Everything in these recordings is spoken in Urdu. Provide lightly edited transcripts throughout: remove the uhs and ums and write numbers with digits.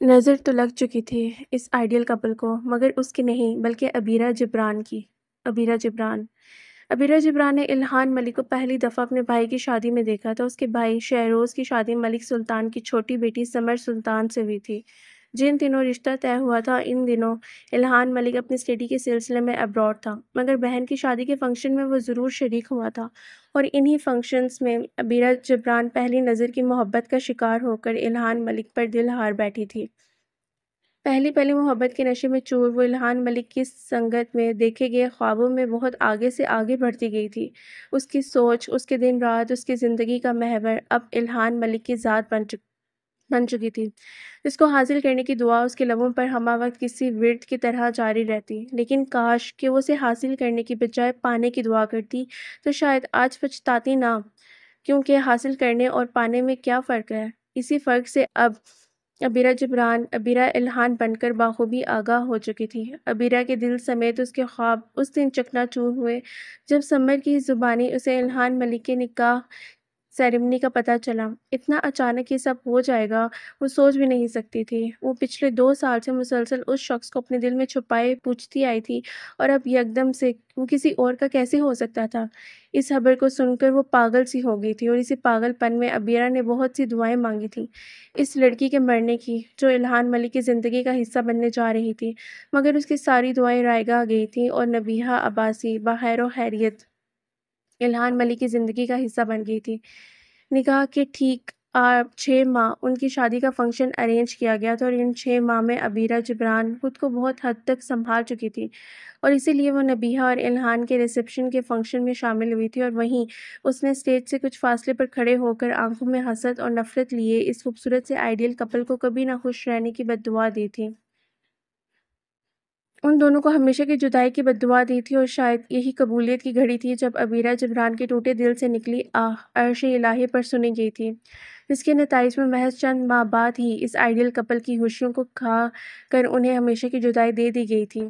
نظر تو لگ چکی تھی اس آئیڈیل کپل کو، مگر اس کی نہیں بلکہ عبیرہ جبران کی۔ عبیرہ جبران نے الہان ملک کو پہلی دفعہ اپنے بھائی کی شادی میں دیکھا تھا۔ اس کے بھائی شہروز کی شادی ملک سلطان کی چھوٹی بیٹی سمر سلطان سے ہوئی تھی۔ جن دنوں رشتہ طے ہوا تھا ان دنوں الہان ملک اپنی اسٹڈی کے سلسلے میں ابراڈ تھا، مگر بہن کی شادی کے فنکشن میں وہ ضرور شریک ہوا تھا، اور انہی فنکشنز میں عبیرہ جبران پہلی نظر کی محبت کا شکار ہو کر الہان ملک پر دل ہار بیٹھی تھی۔ پہلی محبت کے نشے میں چور وہ الہان ملک کی سنگت میں دیکھے گئے خوابوں میں بہت آگے سے آگے بڑھتی گئی تھی۔ اس کی سوچ، اس کے دن رات، اس کی زندگی کا محور اب الہان ملک کی ذات بن چکی تھی، جس کو حاصل کرنے کی دعا اس کے لبوں پر ہمہ وقت کسی ورد کی طرح جاری رہتی۔ لیکن کاش کہ وہ اسے حاصل کرنے کی بجائے پانے کی دعا کرتی، تو شاید آج پچھتاتی نہ، کیونکہ حاصل کرنے اور پانے میں کیا فرق ہے؟ اسی فرق سے اب عبیرہ جبران عبیرہ الہان بن کر بخوبی آگاہ ہو چکی تھی۔ عبیرہ کے دل سمیت اس کے خواب اس دن چکنا چور ہوئے جب سمر کی زبانی اسے الہان ملک کے نکاح سیریمنی کا پتہ چلا۔ اتنا اچانک یہ سب ہو جائے گا وہ سوچ بھی نہیں سکتی تھی۔ وہ پچھلے 2 سال سے مسلسل اس شخص کو اپنے دل میں چھپائے پوچھتی آئی تھی، اور اب یکدم سے وہ کسی اور کا کیسے ہو سکتا تھا؟ اس خبر کو سن کر وہ پاگل سی ہو گئی تھی، اور اسی پاگل پن میں عبیرہ نے بہت سی دعائیں مانگی تھیں اس لڑکی کے مرنے کی، جو الہان ملک کی زندگی کا حصہ بننے جا رہی تھی، مگر اس کی ساری دعائیں رائے گاہ گئی تھیں، اور نبیہہ عباسی بخیر و خیریت الہان ملک کی زندگی کا حصہ بن گئی تھی۔ نکاح کے ٹھیک 6 ماہ ان کی شادی کا فنکشن ارینج کیا گیا تھا، اور ان 6 ماہ میں عبیرہ جبران خود کو بہت حد تک سنبھال چکی تھی، اور اسی لیے وہ نبیہہ اور الہان کے ریسیپشن کے فنکشن میں شامل ہوئی تھی، اور وہیں اس نے اسٹیج سے کچھ فاصلے پر کھڑے ہو کر آنکھوں میں حسد اور نفرت لیے اس خوبصورت سے آئیڈیل کپل کو کبھی نہ خوش رہنے کی بد دعا دی تھی۔ ان دونوں کو ہمیشہ کی جدائی کی بد دعا دی تھی، اور شاید یہی قبولیت کی گھڑی تھی جب عبیرہ جبران کے ٹوٹے دل سے نکلی آہ عرش الہی پر سنی گئی تھی، جس کے نتائج میں محض چند ماہ بعد ہی اس آئیڈیل کپل کی خوشیوں کو کھا کر انہیں ہمیشہ کی جدائی دے دی گئی تھی۔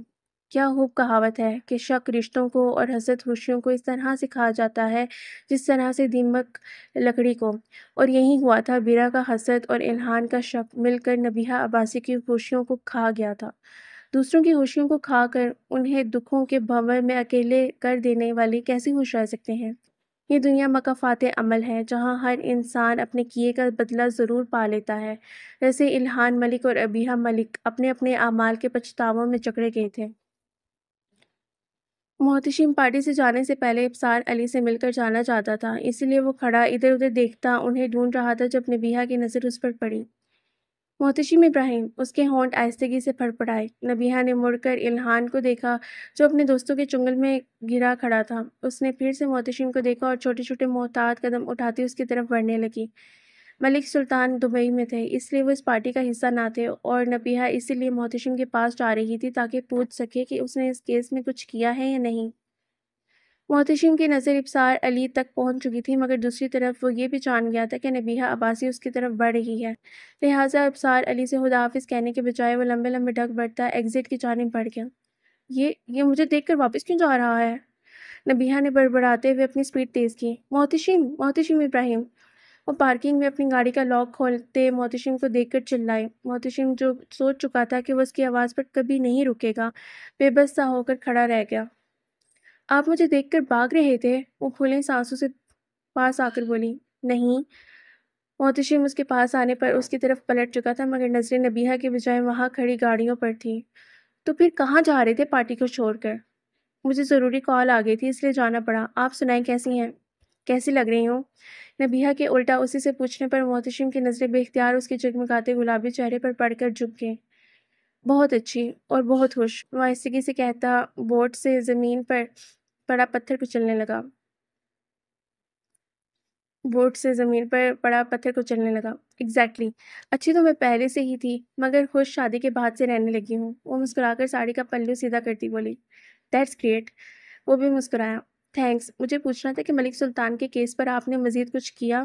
کیا خوب کہاوت ہے کہ شک رشتوں کو اور حسد خوشیوں کو اس طرح سے کھا جاتا ہے جس طرح سے دیمک لکڑی کو، اور یہی ہوا تھا۔ عبیرہ کا حسد اور الہان کا شک مل کر نبیہہ عباسی کی خوشیوں کو کھا گیا تھا۔ دوسروں کی خوشیوں کو کھا کر انہیں دکھوں کے بھنور میں اکیلے کر دینے والے کیسے خوش رہ سکتے ہیں؟ یہ دنیا مکافات عمل ہے، جہاں ہر انسان اپنے کیے کا بدلہ ضرور پا لیتا ہے۔ جیسے الہان ملک اور عبیرہ ملک اپنے اپنے اعمال کے پچھتاووں میں جکڑے گئے تھے۔ محتشم پارٹی سے جانے سے پہلے ابصار علی سے مل کر جانا چاہتا تھا، اسی لیے وہ کھڑا ادھر ادھر دیکھتا انہیں ڈھونڈ رہا تھا جب نبیہہ کی نظر اس پر پڑی۔ محتشم ابراہیم، اس کے ہونٹ آہستگی سے پھڑپڑائے۔ نبیہہ نے مڑ کر الہان کو دیکھا جو اپنے دوستوں کے چنگل میں گھرا کھڑا تھا۔ اس نے پھر سے محتشم کو دیکھا اور چھوٹے چھوٹے محتاط قدم اٹھاتی اس کی طرف بڑھنے لگی۔ ملک سلطان دبئی میں تھے، اس لیے وہ اس پارٹی کا حصہ نہ تھے، اور نبیہہ اسی لیے محتشم کے پاس جا رہی تھی تاکہ پوچھ سکے کہ اس نے اس کیس میں کچھ کیا ہے یا نہیں۔ محتشم کی نظر ابصار علی تک پہنچ چکی تھی، مگر دوسری طرف وہ یہ بھی جان گیا تھا کہ نبیہہ عباسی اس کی طرف بڑھ رہی ہے، لہٰذا ابصار علی سے خدا حافظ کہنے کے بجائے وہ لمبے لمبے ڈگ بڑھتا ایگزٹ کی جانب بڑھ گیا۔ یہ مجھے دیکھ کر واپس کیوں جا رہا ہے؟ نبیہہ نے بڑبڑاتے ہوئے اپنی سپیڈ تیز کی۔ محتشم ابراہیم! وہ پارکنگ میں اپنی گاڑی کا لاک کھولتے محتشم کو دیکھ کر چلائے۔ محتشم، جو سوچ چکا تھا کہ وہ اس کی آواز پر کبھی نہیں رکے گا، بے بس سا ہو کر کھڑا رہ گیا۔ آپ مجھے دیکھ کر بھاگ رہے تھے؟ وہ پھولیں سانسوں سے پاس آ کر بولی۔ نہیں۔ محتشم اس کے پاس آنے پر اس کی طرف پلٹ چکا تھا، مگر نظریں نبیہہ کے بجائے وہاں کھڑی گاڑیوں پر تھیں۔ تو پھر کہاں جا رہے تھے پارٹی کو چھوڑ کر؟ مجھے ضروری کال آ گئی تھی اس لیے جانا پڑا۔ آپ سنائیں کیسی ہیں؟ کیسی لگ رہی ہوں؟ نبیہہ کے الٹا اسی سے پوچھنے پر محتشم کی نظریں بے اختیار اس کے جگمگاتے گلابی چہرے پر پڑ کر جھک گئیں۔ بہت اچھی اور بہت خوش، وہ آہستگی سے کہتا بورڈ سے زمین پر پڑا پتھر کچلنے لگا۔ ایگزیکٹلی۔ اچھی تو میں پہلے سے ہی تھی، مگر خوش شادی کے بعد سے رہنے لگی ہوں۔ وہ مسکرا کر ساڑی کا پلو سیدھا کرتی بولی۔ That's great. وہ بھی مسکرایا۔ تھینکس۔ مجھے پوچھنا تھا کہ ملک سلطان کے کیس پر آپ نے مزید کچھ کیا؟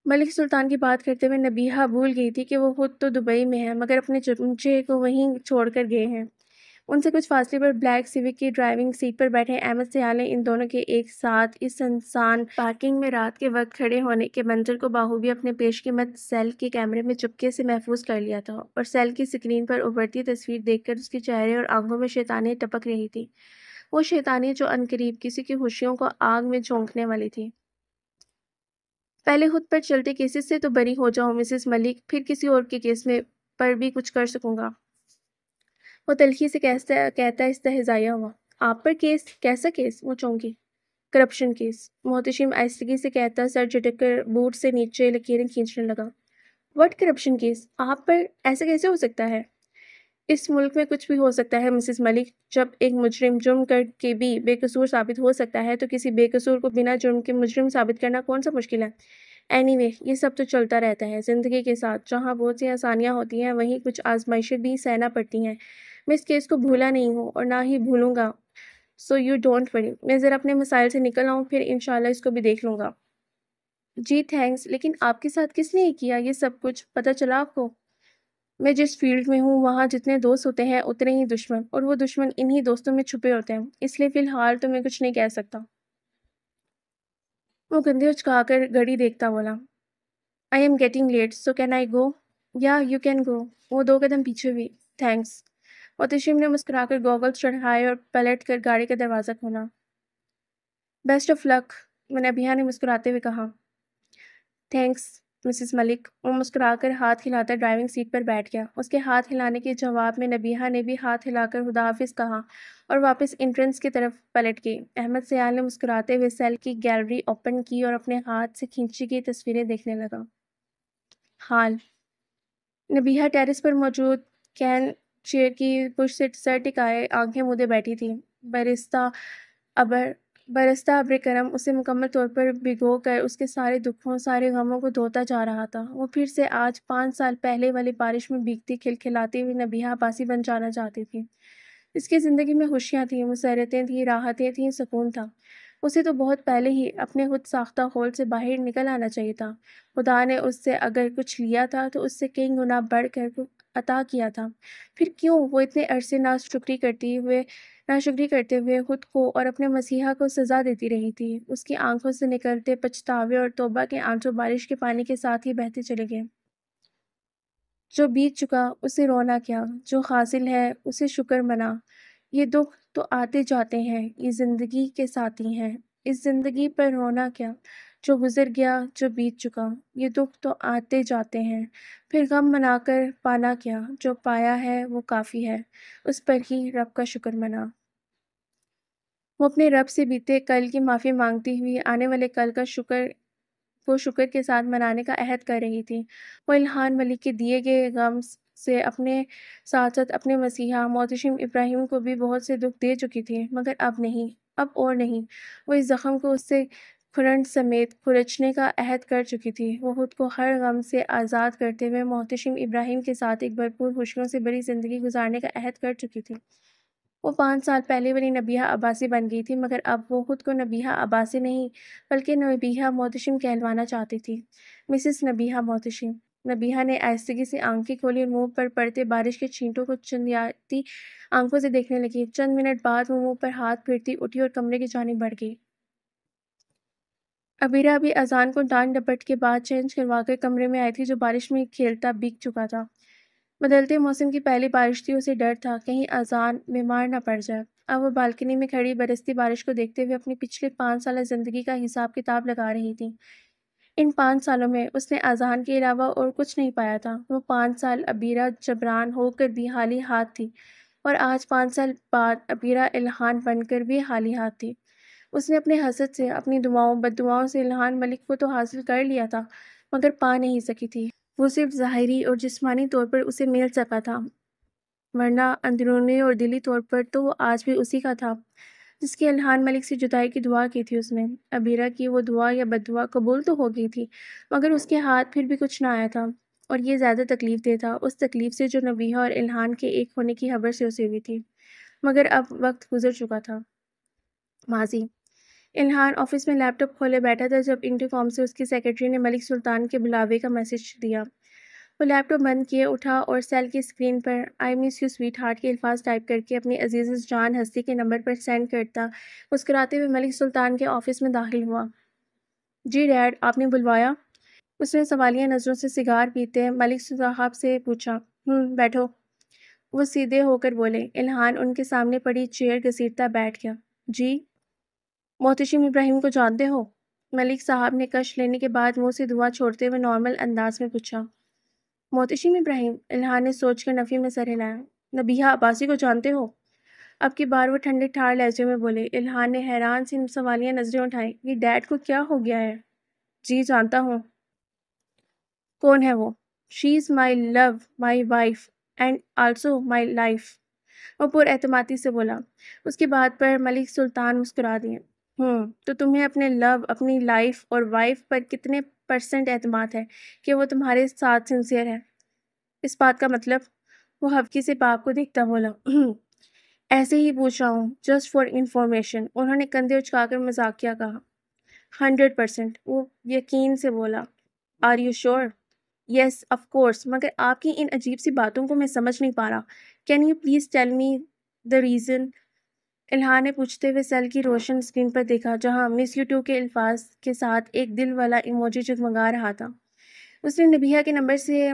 ملک سلطان کی بات کرتے ہوئے نبیہہ بھول گئی تھی کہ وہ خود تو دبئی میں ہے، مگر اپنے چمچے کو وہیں چھوڑ کر گئے ہیں۔ ان سے کچھ فاصلے پر بلیک سیوک کی ڈرائیونگ سیٹ پر بیٹھے احمد سیال نے ان دونوں کے ایک ساتھ اس سنسان پارکنگ میں رات کے وقت کھڑے ہونے کے منظر کو بخوبی اپنے پیش قیمت سیل کے کیمرے میں چپکے سے محفوظ کر لیا تھا، اور سیل کی اسکرین پر ابھرتی تصویر دیکھ کر اس کے چہرے اور آنکھوں میں شیطانیت ٹپک رہی تھی، وہ شیطانیت جو عنقریب کسی کی خوشیوں کو آگ میں جھونکنے والی تھی۔ پہلے خود پر چلتے کیسز سے تو بری ہو جاؤں مسز ملک، پھر کسی اور کے کیس میں پر بھی کچھ کر سکوں گا، وہ تلخی سے کہتا استہزائیہ ہوا۔ آپ پر کیس؟ کیسا کیس؟ وہ چونکی۔ کرپشن کیس، محتشم آہستگی سے کہتا سر جھٹک کر بوٹ سے نیچے لکیریں کھینچنے لگا۔ What corruption case? آپ پر ایسا کیسے ہو سکتا ہے؟ اس ملک میں کچھ بھی ہو سکتا ہے مسز ملک، جب ایک مجرم جرم کر کے بھی بے قصور ثابت ہو سکتا ہے تو کسی بے قصور کو بنا جرم کے مجرم ثابت کرنا کون سا مشکل ہے؟ اینی وے، یہ سب تو چلتا رہتا ہے زندگی کے ساتھ، جہاں بہت سی آسانیاں ہوتی ہیں وہیں کچھ آزمائشیں بھی سہنا پڑتی ہیں۔ میں اس کیس کو بھولا نہیں ہوں اور نہ ہی بھولوں گا، سو یو ڈونٹ وری، میں ذرا اپنے مسائل سے نکل آؤں پھر انشاءاللہ اس کو بھی دیکھ لوں گا۔ جی تھینکس، لیکن آپ کے ساتھ کس نے کیا یہ سب کچھ، پتہ چلا آپ کو؟ میں جس فیلڈ میں ہوں وہاں جتنے دوست ہوتے ہیں اتنے ہی دشمن، اور وہ دشمن انہی دوستوں میں چھپے ہوتے ہیں، اس لیے فی الحال تو میں کچھ نہیں کہہ سکتا۔ وہ کندھے اچکا کر گھڑی دیکھتا بولا، I am getting late, so can I go? Yeah, you can go. وہ 2 قدم پیچھے ہوئی۔ تھینکس۔ محتشم نے مسکرا کر گوگلز چڑھائے اور پلٹ کر گاڑی کا دروازہ کھولا۔ بیسٹ آف لک، نبیہہ نے مسکراتے ہوئے کہا۔ تھینکس مسز ملک، وہ مسکرا کر ہاتھ ہلاتا ڈرائیونگ سیٹ پر بیٹھ گیا۔ اس کے ہاتھ ہلانے کے جواب میں نبیہہ نے بھی ہاتھ ہلا کر خدا حافظ کہا اور واپس انٹرنس کی طرف پلٹ گئی۔ احمد سیال نے مسکراتے ہوئے سیل کی گیلری اوپن کی اور اپنے ہاتھ سے کھینچی گئی تصویریں دیکھنے لگا۔ حال نبیہہ ٹیرس پر موجود کین چیئر کی پشت سے سر ٹکائے آنکھیں مودے بیٹھی تھی۔ برستہ ابر کرم اسے مکمل طور پر بھگو کر اس کے سارے دکھوں سارے غموں کو دھوتا جا رہا تھا۔ وہ پھر سے آج 5 سال پہلے والی بارش میں بھیگتی کھلکھلاتی ہوئی نبیہہ عباسی بن جانا چاہتی تھی۔ اس کی زندگی میں خوشیاں تھیں، مسرتیں تھیں، راحتیں تھیں، سکون تھا۔ اسے تو بہت پہلے ہی اپنے خود ساختہ خول سے باہر نکل آنا چاہیے تھا۔ خدا نے اس سے اگر کچھ لیا تھا تو اس سے کئی گنا بڑھ کر عطا کیا تھا، پھر کیوں وہ اتنے عرصے ناشکری کرتے ہوئے خود کو اور اپنے مسیحا کو سزا دیتی رہی تھی؟ اس کی آنکھوں سے نکلتے پچھتاوے اور توبہ کے آنسو بارش کے پانی کے ساتھ ہی بہتے چلے گئے۔ جو بیت چکا اسے رونا کیا، جو حاصل ہے اسے شکر منا۔ یہ دکھ تو آتے جاتے ہیں، یہ زندگی کے ساتھی ہیں، اس زندگی پر رونا کیا۔ جو گزر گیا، جو بیت چکا، یہ دکھ تو آتے جاتے ہیں، پھر غم منا کر پانا کیا۔ جو پایا ہے وہ کافی ہے، اس پر ہی رب کا شکر منا۔ وہ اپنے رب سے بیتے کل کی معافی مانگتی ہوئی آنے والے کل کا شکر کے ساتھ منانے کا عہد کر رہی تھی۔ وہ الہان ملک کے دیے گئے غم سے اپنے ساتھ ساتھ اپنے مسیحا محتشم ابراہیم کو بھی بہت سے دکھ دے چکی تھی، مگر اب نہیں، اب اور نہیں۔ وہ اس زخم کو اس سے کھرنٹ سمیت کھرچنے کا عہد کر چکی تھی۔ وہ خود کو ہر غم سے آزاد کرتے ہوئے محتشم ابراہیم کے ساتھ ایک بھرپور خوشیوں سے بڑی زندگی گزارنے کا عہد کر چکی تھی۔ وہ 5 سال پہلے والی نبیہہ عباسی بن گئی تھی، مگر اب وہ خود کو نبیہہ عباسی نہیں بلکہ نبیہہ محتشم کہلوانا چاہتی تھی۔ مسز نبیہہ محتشم۔ نبیہہ نے آہستگی سے آنکھیں کھولی اور منہ پر پڑتے بارش کے چھینٹوں کو چندیاتی آنکھوں سے دیکھنے لگی۔ چند منٹ بعد وہ منہ پر ہاتھ پھیرتی اٹھی اور کمرے کی جانب بڑھ گئی۔ عبیرہ ابھی اذان کو ڈانٹ ڈپٹ کے بعد چینج کروا کر کمرے میں آئی تھی جو بارش میں کھیلتا بھیگ چکا تھا۔ بدلتے موسم کی پہلی بارش تھی، اسے ڈر تھا کہیں اذان بیمار نہ پڑ جائے۔ اب وہ بالکنی میں کھڑی برستی بارش کو دیکھتے ہوئے اپنی پچھلے 5 سالہ زندگی کا حساب کتاب لگا رہی تھی۔ ان 5 سالوں میں اس نے اذان کے علاوہ اور کچھ نہیں پایا تھا۔ وہ 5 سال عبیرہ جبران ہو کر بھی خالی ہاتھ تھی، اور آج 5 سال بعد عبیرہ الہان بن کر بھی خالی ہاتھ تھی۔ اس نے اپنے حسد سے، اپنی دعاؤں بددعاؤں سے الہان ملک کو تو حاصل کر لیا تھا، مگر پا نہیں سکی تھی۔ وہ صرف ظاہری اور جسمانی طور پر اسے مل سکا تھا، ورنہ اندرونی اور دلی طور پر تو وہ آج بھی اسی کا تھا جس کی الہان ملک سے جدائی کی دعا کی تھی اس نے۔ عبیرہ کی وہ دعا یا بددعا قبول تو ہو گئی تھی، مگر اس کے ہاتھ پھر بھی کچھ نہ آیا تھا، اور یہ زیادہ تکلیف دہ تھا اس تکلیف سے جو نبیہہ اور الہان کے ایک ہونے کی خبر سے اسے ہوئی تھی۔ مگر اب وقت گزر چکا تھا۔ ماضی۔ الہان آفس میں لیپ ٹاپ کھولے بیٹھا تھا جب انٹر کام سے اس کی سیکرٹری نے ملک سلطان کے بلاوے کا میسج دیا۔ وہ لیپ ٹاپ بند کیے اٹھا اور سیل کی اسکرین پر I miss you sweet heart کے الفاظ ٹائپ کر کے اپنی عزیز جان ہستی کے نمبر پر سینڈ کرتا مسکراتے ہوئے ملک سلطان کے آفس میں داخل ہوا۔ جی ڈیڈ، آپ نے بلوایا؟ اس نے سوالیہ نظروں سے سگار پیتے ملک صاحب سے پوچھا۔ بیٹھو۔ وہ سیدھے ہو کر بولے۔ الہان ان کے سامنے پڑی چیئر گھسیٹتا بیٹھ گیا۔ جی؟ محتشم ابراہیم کو جانتے ہو؟ ملک صاحب نے کش لینے کے بعد منہ سے دھواں چھوڑتے ہوئے نارمل انداز میں پوچھا۔ محتشم ابراہیم؟ الہان نے سوچ کر نفی میں سر ہلایا۔ نبیہہ عباسی کو جانتے ہو؟ اب کی بار وہ ٹھنڈے ٹھار لہجے میں بولے۔ الہان نے حیران سی سوالیہ نظریں اٹھائیں۔ یہ ڈیڈ کو کیا ہو گیا ہے؟ جی جانتا ہوں۔ کون ہے وہ؟ She is my love, my wife and also my life, وہ پر اعتمادی سے بولا۔ اس کی بات پر ملک سلطان مسکرا دیے۔ تو تمہیں اپنے لو، اپنی لائف اور وائف پر کتنے % اعتماد ہے کہ وہ تمہارے ساتھ سنسیئر ہے؟ اس بات کا مطلب؟ وہ حفکی سے باپ کو دیکھتا بولا۔ ایسے ہی پوچھ رہا ہوں، جسٹ فار انفارمیشن، انہوں نے کندھے اچکا کر مذاقیہ کہا۔ 100%، وہ یقین سے بولا۔ آر یو شور؟ یس آف کورس، مگر آپ کی ان عجیب سی باتوں کو میں سمجھ نہیں پا رہا۔ Can you please tell me the reason? Ilhan نے پوچھتے ہوئے سیل کی روشن اسکرین پر دیکھا جہاں مس یو ٹو کے الفاظ کے ساتھ ایک دل والا ایموجی جگمگا رہا تھا۔ اس نے نبیہہ کے نمبر سے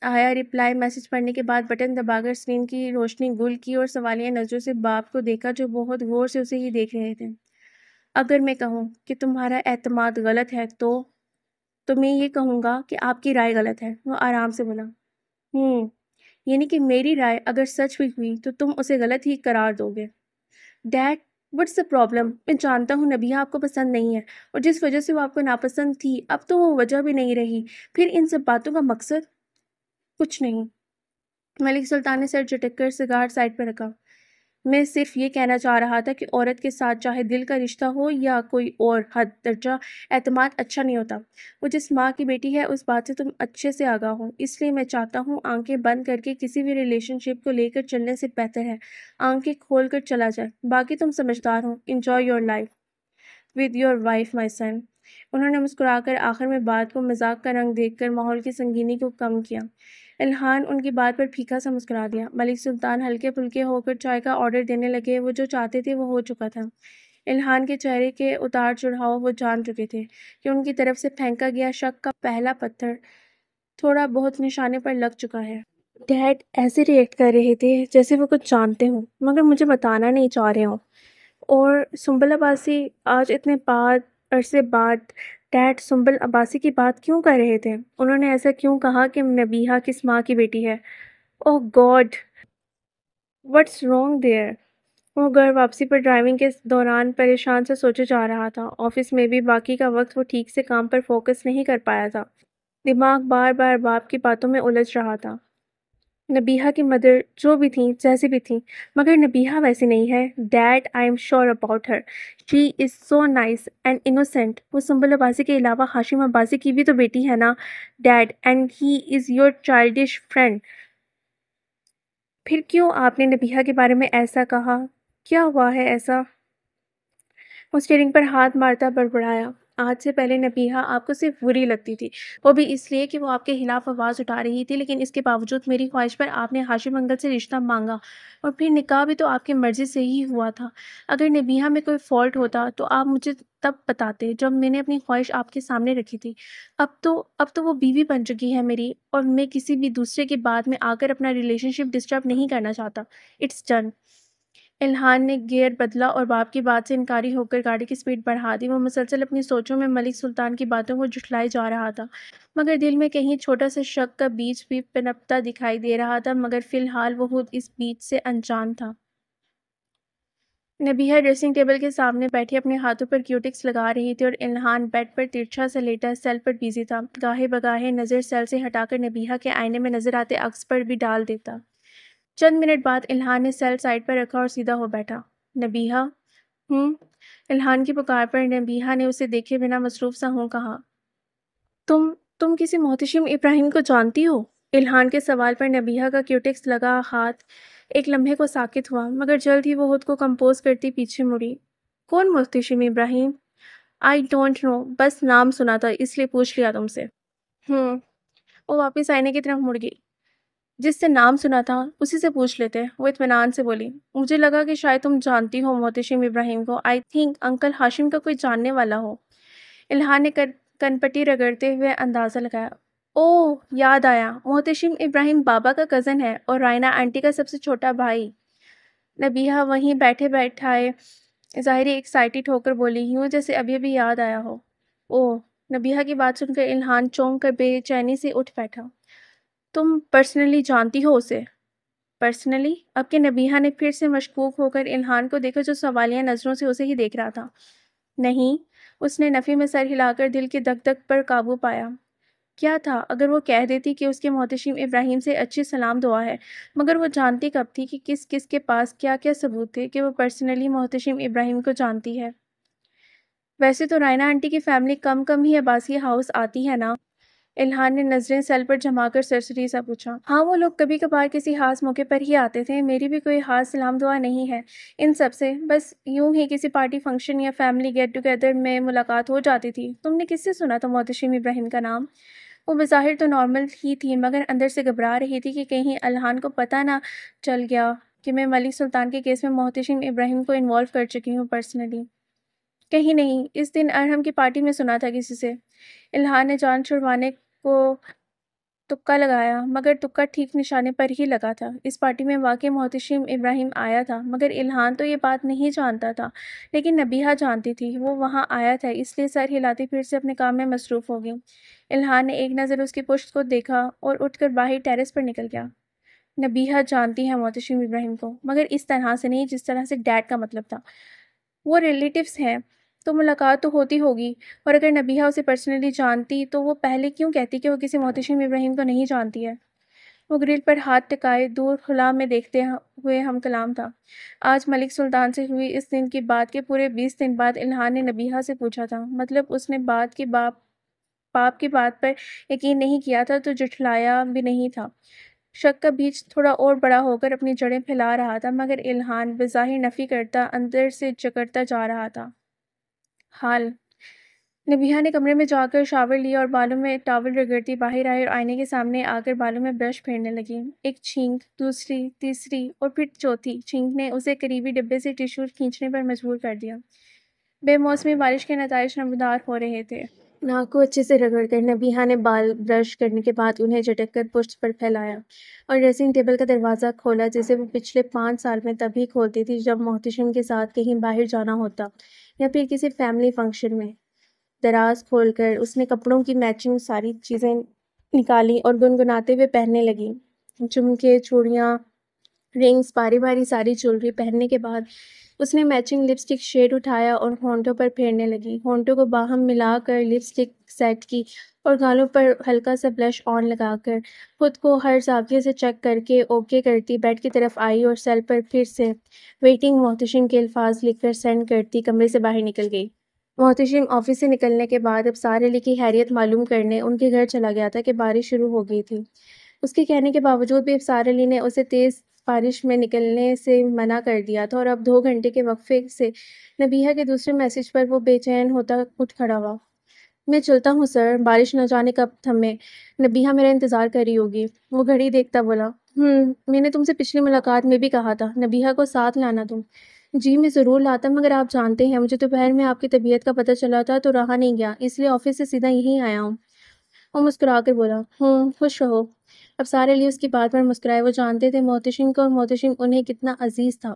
آیا رپلائی میسج پڑھنے کے بعد بٹن دبا کر اسکرین کی روشنی گل کی اور سوالیہ نظروں سے باپ کو دیکھا جو بہت غور سے اسے ہی دیکھ رہے تھے۔ اگر میں کہوں کہ تمہارا اعتماد غلط ہے تو میں یہ کہوں گا کہ آپ کی رائے غلط ہے، وہ آرام سے بولا۔ یعنی کہ میری رائے اگر سچ بھی ہوئی تو تم اسے غلط ہی قرار دو گے؟ Dad what's the problem? میں جانتا ہوں نبیہہ آپ کو پسند نہیں ہے اور جس وجہ سے وہ آپ کو ناپسند تھی اب تو وہ وجہ بھی نہیں رہی، پھر ان سب باتوں کا مقصد؟ کچھ نہیں۔ ملک سلطان نے سر جھٹک کر سگار سائڈ پہ رکھا۔ میں صرف یہ کہنا چاہ رہا تھا کہ عورت کے ساتھ چاہے دل کا رشتہ ہو یا کوئی اور حد درجہ اعتماد اچھا نہیں ہوتا۔ وہ جس ماں کی بیٹی ہے اس بات سے تم اچھے سے آگاہ ہو، اس لیے میں چاہتا ہوں آنکھیں بند کر کے کسی بھی ریلیشن شپ کو لے کر چلنے سے بہتر ہے آنکھیں کھول کر چلا جائے۔ باقی تم سمجھدار ہو۔ Enjoy your life with your wife my son. انہوں نے مسکرا کر آخر میں بات کو مذاق کا رنگ دیکھ کر ماحول کی سنگینی کو کم کیا۔ الہان ان کی بات پر پھیکا سا مسکرا دیا۔ ملک سلطان ہلکے پھلکے ہو کر چائے کا آرڈر دینے لگے۔ وہ جو چاہتے تھے وہ ہو چکا تھا۔ الہان کے چہرے کے اتار چڑھاؤ وہ جان چکے تھے کہ ان کی طرف سے پھینکا گیا شک کا پہلا پتھر تھوڑا بہت نشانے پر لگ چکا ہے۔ ڈیڈ ایسے ریئیکٹ کر رہے تھے جیسے وہ کچھ جانتے ہوں مگر مجھے بتانا نہیں چاہ رہے ہوں۔ اور سنبل عباسی آج اتنے عرصے بعد ڈیڈ سنبل عباسی کی بات کیوں کر رہے تھے؟ انہوں نے ایسا کیوں کہا کہ نبیہہ کس ماں کی بیٹی ہے؟ اوہ گاڈ، واٹس رانگ دیئر؟ وہ گھر واپسی پر ڈرائیونگ کے دوران پریشان سے سوچے جا رہا تھا۔ آفس میں بھی باقی کا وقت وہ ٹھیک سے کام پر فوکس نہیں کر پایا تھا۔ دماغ بار بار باپ کی باتوں میں الجھ رہا تھا۔ نبیہہ کی مدر جو بھی تھیں جیسی بھی تھیں مگر نبیہہ ویسی نہیں ہے۔ Dad I'm sure about her, she is so nice and innocent. وہ سنبل عباسی کے علاوہ ہاشم عباسی کی بھی تو بیٹی ہے نا dad, and he is your childish friend. پھر کیوں آپ نے نبیہہ کے بارے میں ایسا کہا؟ کیا ہوا ہے ایسا؟ وہ اسٹیئرنگ پر ہاتھ مارتا بڑبڑایا۔ آج سے پہلے نبیہہ آپ کو صرف بری لگتی تھی، وہ بھی اس لیے کہ وہ آپ کے خلاف آواز اٹھا رہی تھی، لیکن اس کے باوجود میری خواہش پر آپ نے ہاشم انکل سے رشتہ مانگا اور پھر نکاح بھی تو آپ کی مرضی سے ہی ہوا تھا۔ اگر نبیہہ میں کوئی فالٹ ہوتا تو آپ مجھے تب بتاتے جب میں نے اپنی خواہش آپ کے سامنے رکھی تھی۔ اب تو وہ بیوی بن چکی ہے میری اور میں کسی بھی دوسرے کے بعد میں آ کر اپنا ریلیشن شپ ڈسٹرب نہیں کرنا چاہتا۔ It's done. الہان نے گیئر بدلا اور باپ کی بات سے انکاری ہو کر گاڑی کی سپیڈ بڑھا دی۔ وہ مسلسل اپنی سوچوں میں ملک سلطان کی باتوں کو جھٹلائے جا رہا تھا مگر دل میں کہیں چھوٹا سا شک کا بیج بھی پنپتا دکھائی دے رہا تھا، مگر فی الحال وہ خود اس بیج سے انجان تھا۔ نبیہہ ڈریسنگ ٹیبل کے سامنے بیٹھی اپنے ہاتھوں پر کیوٹکس لگا رہی تھی اور الہان بیڈ پر ترچھا سا لیٹا سیل پر بیزی تھا۔ گاہے بگاہے نظر سیل سے ہٹا کر نبیہہ کے آئینے میں نظر آتے عکس پر بھی ڈال دیتا۔ چند منٹ بعد الہان نے سیل سائڈ پر رکھا اور سیدھا ہو بیٹھا۔ نبیہہ؟ الہان کی پکار پر نبیہہ نے اسے دیکھے بنا مصروف سا ہوں کہا۔ تم کسی محتشم ابراہیم کو جانتی ہو؟ الہان کے سوال پر نبیہہ کا کیوٹکس لگا ہاتھ ایک لمحے کو ساکت ہوا مگر جلد ہی وہ خود کو کمپوز کرتی پیچھے مڑی۔ کون محتشم ابراہیم؟ آئی ڈونٹ نو، بس نام سنا تھا اس لیے پوچھ لیا تم سے۔ وہ واپس آئینے کی طرف مڑ گئی۔ جس سے نام سنا تھا اسی سے پوچھ لیتے، وہ اطمینان سے بولی۔ مجھے لگا کہ شاید تم جانتی ہو محتشم ابراہیم کو، آئی تھنک انکل ہاشم کا کوئی جاننے والا ہو۔ الہان نے کن پٹی رگڑتے ہوئے اندازہ لگایا۔ اوہ، یاد آیا، محتشم ابراہیم بابا کا کزن ہے اور رائنا آنٹی کا سب سے چھوٹا بھائی۔ نبیہہ وہیں بیٹھے بیٹھائے ظاہری ایکسائٹیڈ ہو کر بولی، یوں جیسے ابھی ابھی یاد آیا ہو۔ اوہ، نبیہہ کی بات سن کر الہان چونک کر بے چینی سے اٹھ بیٹھا۔ تم پرسنلی جانتی ہو اسے؟ پرسنلی؟ اب کہ نبیہہ نے پھر سے مشکوک ہو کر الہان کو دیکھا جو سوالیہ نظروں سے اسے ہی دیکھ رہا تھا۔ نہیں، اس نے نفی میں سر ہلا کر دل کی دھک دھک پر قابو پایا۔ کیا تھا اگر وہ کہہ دیتی کہ اس کے محتشم ابراہیم سے اچھی سلام دعا ہے، مگر وہ جانتی کب تھی کہ کس کس کے پاس کیا کیا ثبوت تھے کہ وہ پرسنلی محتشم ابراہیم کو جانتی ہے۔ ویسے تو رائنا آنٹی کی فیملی کم کم ہی عباسی ہاؤس آتی ہے نا؟ الہان نے نظریں سیل پر جما کر سرسری سا پوچھا۔ ہاں، وہ لوگ کبھی کبھار کسی خاص موقع پر ہی آتے تھے، میری بھی کوئی خاص سلام دعا نہیں ہے ان سب سے، بس یوں ہی کسی پارٹی فنکشن یا فیملی گیٹ ٹوگیدر میں ملاقات ہو جاتی تھی۔ تم نے کس سے سنا تھا محتشم ابراہیم کا نام؟ وہ بظاہر تو نارمل ہی تھی مگر اندر سے گھبرا رہی تھی کہ کہیں الہان کو پتہ نہ چل گیا کہ میں ملک سلطان کے کیس میں محتشم ابراہیم کو انوالو کر چکی ہوں پرسنلی۔ کہیں نہیں، اس دن ارحم کی پارٹی میں سنا تھا کسی سے۔ الہان نے جان چھڑوانے کو تکا لگایا مگر تکا ٹھیک نشانے پر ہی لگا تھا۔ اس پارٹی میں واقعی محتشم ابراہیم آیا تھا مگر الہان تو یہ بات نہیں جانتا تھا، لیکن نبیہہ جانتی تھی وہ وہاں آیا تھا، اس لیے سر ہلاتی پھر سے اپنے کام میں مصروف ہو گئی۔ الہان نے ایک نظر اس کی پشت کو دیکھا اور اٹھ کر باہر ٹیرس پر نکل گیا۔ نبیہہ جانتی ہے محتشم ابراہیم کو، مگر اس طرح سے نہیں جس طرح سے ڈیڈ کا مطلب تھا۔ وہ ریلیٹیوز ہیں تو ملاقات تو ہوتی ہوگی، اور اگر نبیہہ اسے پرسنلی جانتی تو وہ پہلے کیوں کہتی کہ وہ کسی محتشم ابراہیم کو نہیں جانتی ہے؟ وہ گرل پر ہاتھ ٹکائے دور خلا میں دیکھتے ہوئے ہم کلام تھا۔ آج ملک سلطان سے ہوئی اس دن کی بات کے پورے 20 دن بعد الہان نے نبیہہ سے پوچھا تھا، مطلب اس نے باپ کی بات پر یقین نہیں کیا تھا تو جھٹلایا بھی نہیں تھا۔ شک کا بیج تھوڑا اور بڑا ہو کر اپنی جڑیں پھیلا رہا تھا مگر الہان بظاہر نفی کرتا اندر سے جکڑتا جا رہا تھا۔ حال نبیہہ نے کمرے میں جا کر شاور لیا اور بالوں میں ٹاول رگڑتی باہر آئی اور آئینے کے سامنے آ کر بالوں میں برش پھیرنے لگی۔ ایک چھینک، دوسری، تیسری اور پھر چوتھی چھینک نے اسے قریبی ڈبے سے ٹشو کھینچنے پر مجبور کر دیا۔ بے موسمی بارش کے نتائج نمودار ہو رہے تھے۔ ناک کو اچھے سے رگڑ کر نبیہہ نے بال برش کرنے کے بعد انہیں جھٹک کر پشت پر پھیلایا اور ڈریسنگ ٹیبل کا دروازہ کھولا جسے وہ پچھلے 5 سال میں تب ہی کھولتی تھی جب محتشم کے ساتھ کہیں باہر جانا ہوتا یا پھر کسی فیملی فنکشن میں۔ دراز کھول کر اس نے کپڑوں کی میچنگ ساری چیزیں نکالی اور گنگناتے ہوئے پہننے لگی۔ جھمکے، چوڑیاں، رنگز، باری باری ساری جولری پہننے کے بعد اس نے میچنگ لپسٹک شیڈ اٹھایا اور ہونٹوں پر پھیرنے لگی۔ ہونٹوں کو باہم ملا کر لپسٹک سیٹ کی اور گالوں پر ہلکا سا بلش آن لگا کر خود کو ہر زاویے سے چیک کر کے اوکے کرتی بیڈ کی طرف آئی اور سیل پر پھر سے ویٹنگ محتشم کے الفاظ لکھ کر سینڈ کرتی کمرے سے باہر نکل گئی۔ محتشم آفس سے نکلنے کے بعد اب سارے علی کی خیریت معلوم کرنے ان کے گھر چلا گیا تھا کہ بارش شروع ہو گئی تھی۔ اس کے کہنے کے باوجود بھی ابصار علی نے اسے تیز بارش میں نکلنے سے منع کر دیا تھا اور اب 2 گھنٹے کے وقفے سے نبیہہ کے دوسرے میسج پر وہ بے چین ہوتا اٹھ کھڑا ہوا۔ میں چلتا ہوں سر، بارش نہ جانے کب تھمے، نبیہہ میرا انتظار کر رہی ہوگی۔ وہ گھڑی دیکھتا بولا، میں نے تم سے پچھلی ملاقات میں بھی کہا تھا نبیہہ کو ساتھ لانا تم۔ جی میں ضرور لاتا مگر آپ جانتے ہیں مجھے دوپہر میں آپ کی طبیعت کا پتہ چلا تھا تو رہا نہیں گیا، اس لیے آفس سے سیدھا یہیں آیا ہوں۔ وہ مسکرا کر بولا، خوش رہو۔ اب سارے لیے اس کی بات پر مسکرائے، وہ جانتے تھے محتشم کو اور محتشم انہیں کتنا عزیز تھا۔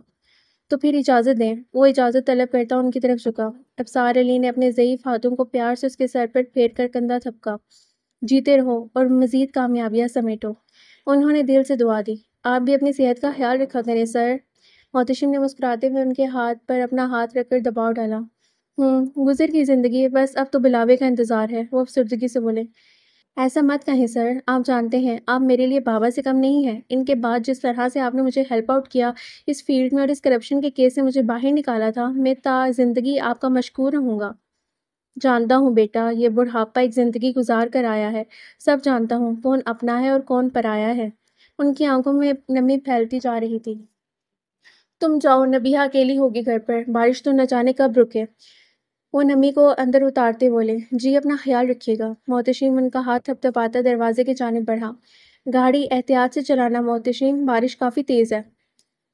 تو پھر اجازت دیں۔ وہ اجازت طلب کرتا ان کی طرف جھکا۔ ابصار علی نے اپنے ضعیف ہاتھوں کو پیار سے اس کے سر پر پھیر کر کندھا تھپکا۔ جیتے رہو اور مزید کامیابیاں سمیٹو۔ انہوں نے دل سے دعا دی۔ آپ بھی اپنی صحت کا خیال رکھا کریں سر۔ محتشم نے مسکراتے ہوئے ان کے ہاتھ پر اپنا ہاتھ رکھ کر دباؤ ڈالا۔ گزر گئی زندگی، بس اب تو بلاوے کا انتظار ہے، وہ افسردگی سے بولے۔ ایسا مت کہیں سر، آپ جانتے ہیں آپ میرے لیے بابا سے کم نہیں ہیں۔ ان کے بعد جس طرح سے آپ نے مجھے ہیلپ آؤٹ کیا اس فیلڈ میں اور اس کرپشن کے کیس سے مجھے باہر نکالا تھا، میں تا زندگی آپ کا مشکور رہوں گا۔ جانتا ہوں بیٹا، یہ بڑھاپا ایک زندگی گزار کر آیا ہے، سب جانتا ہوں کون اپنا ہے اور کون پرایا ہے۔ ان کی آنکھوں میں نمی پھیلتی جا رہی تھی۔ تم جاؤ، نبیہہ اکیلی ہوگی گھر پر، بارش تو نہ جانے کب رکے۔ وہ نمی کو اندر اتارتے بولے، جی اپنا خیال رکھیے گا۔ محتشم ان کا ہاتھ تھپتھپاتا دروازے کی جانب بڑھا۔ گاڑی احتیاط سے چلانا محتشم، بارش کافی تیز ہے۔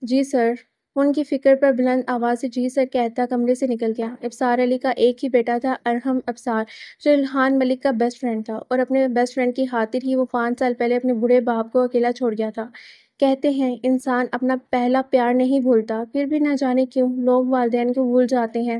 جی سر۔ ان کی فکر پر بلند آواز سے جی سر کہتا کمرے سے نکل گیا۔ ابصار علی کا ایک ہی بیٹا تھا، ارحم ابصار، جو الہان ملک کا بیسٹ فرینڈ تھا، اور اپنے بیسٹ فرینڈ کی خاطر ہی وہ 5 سال پہلے اپنے بوڑھے باپ کو اکیلا چھوڑ گیا تھا۔ کہتے ہیں انسان اپنا پہلا پیار نہیں بھولتا، پھر بھی نہ جانے کیوں لوگ والدین کو بھول جاتے ہیں۔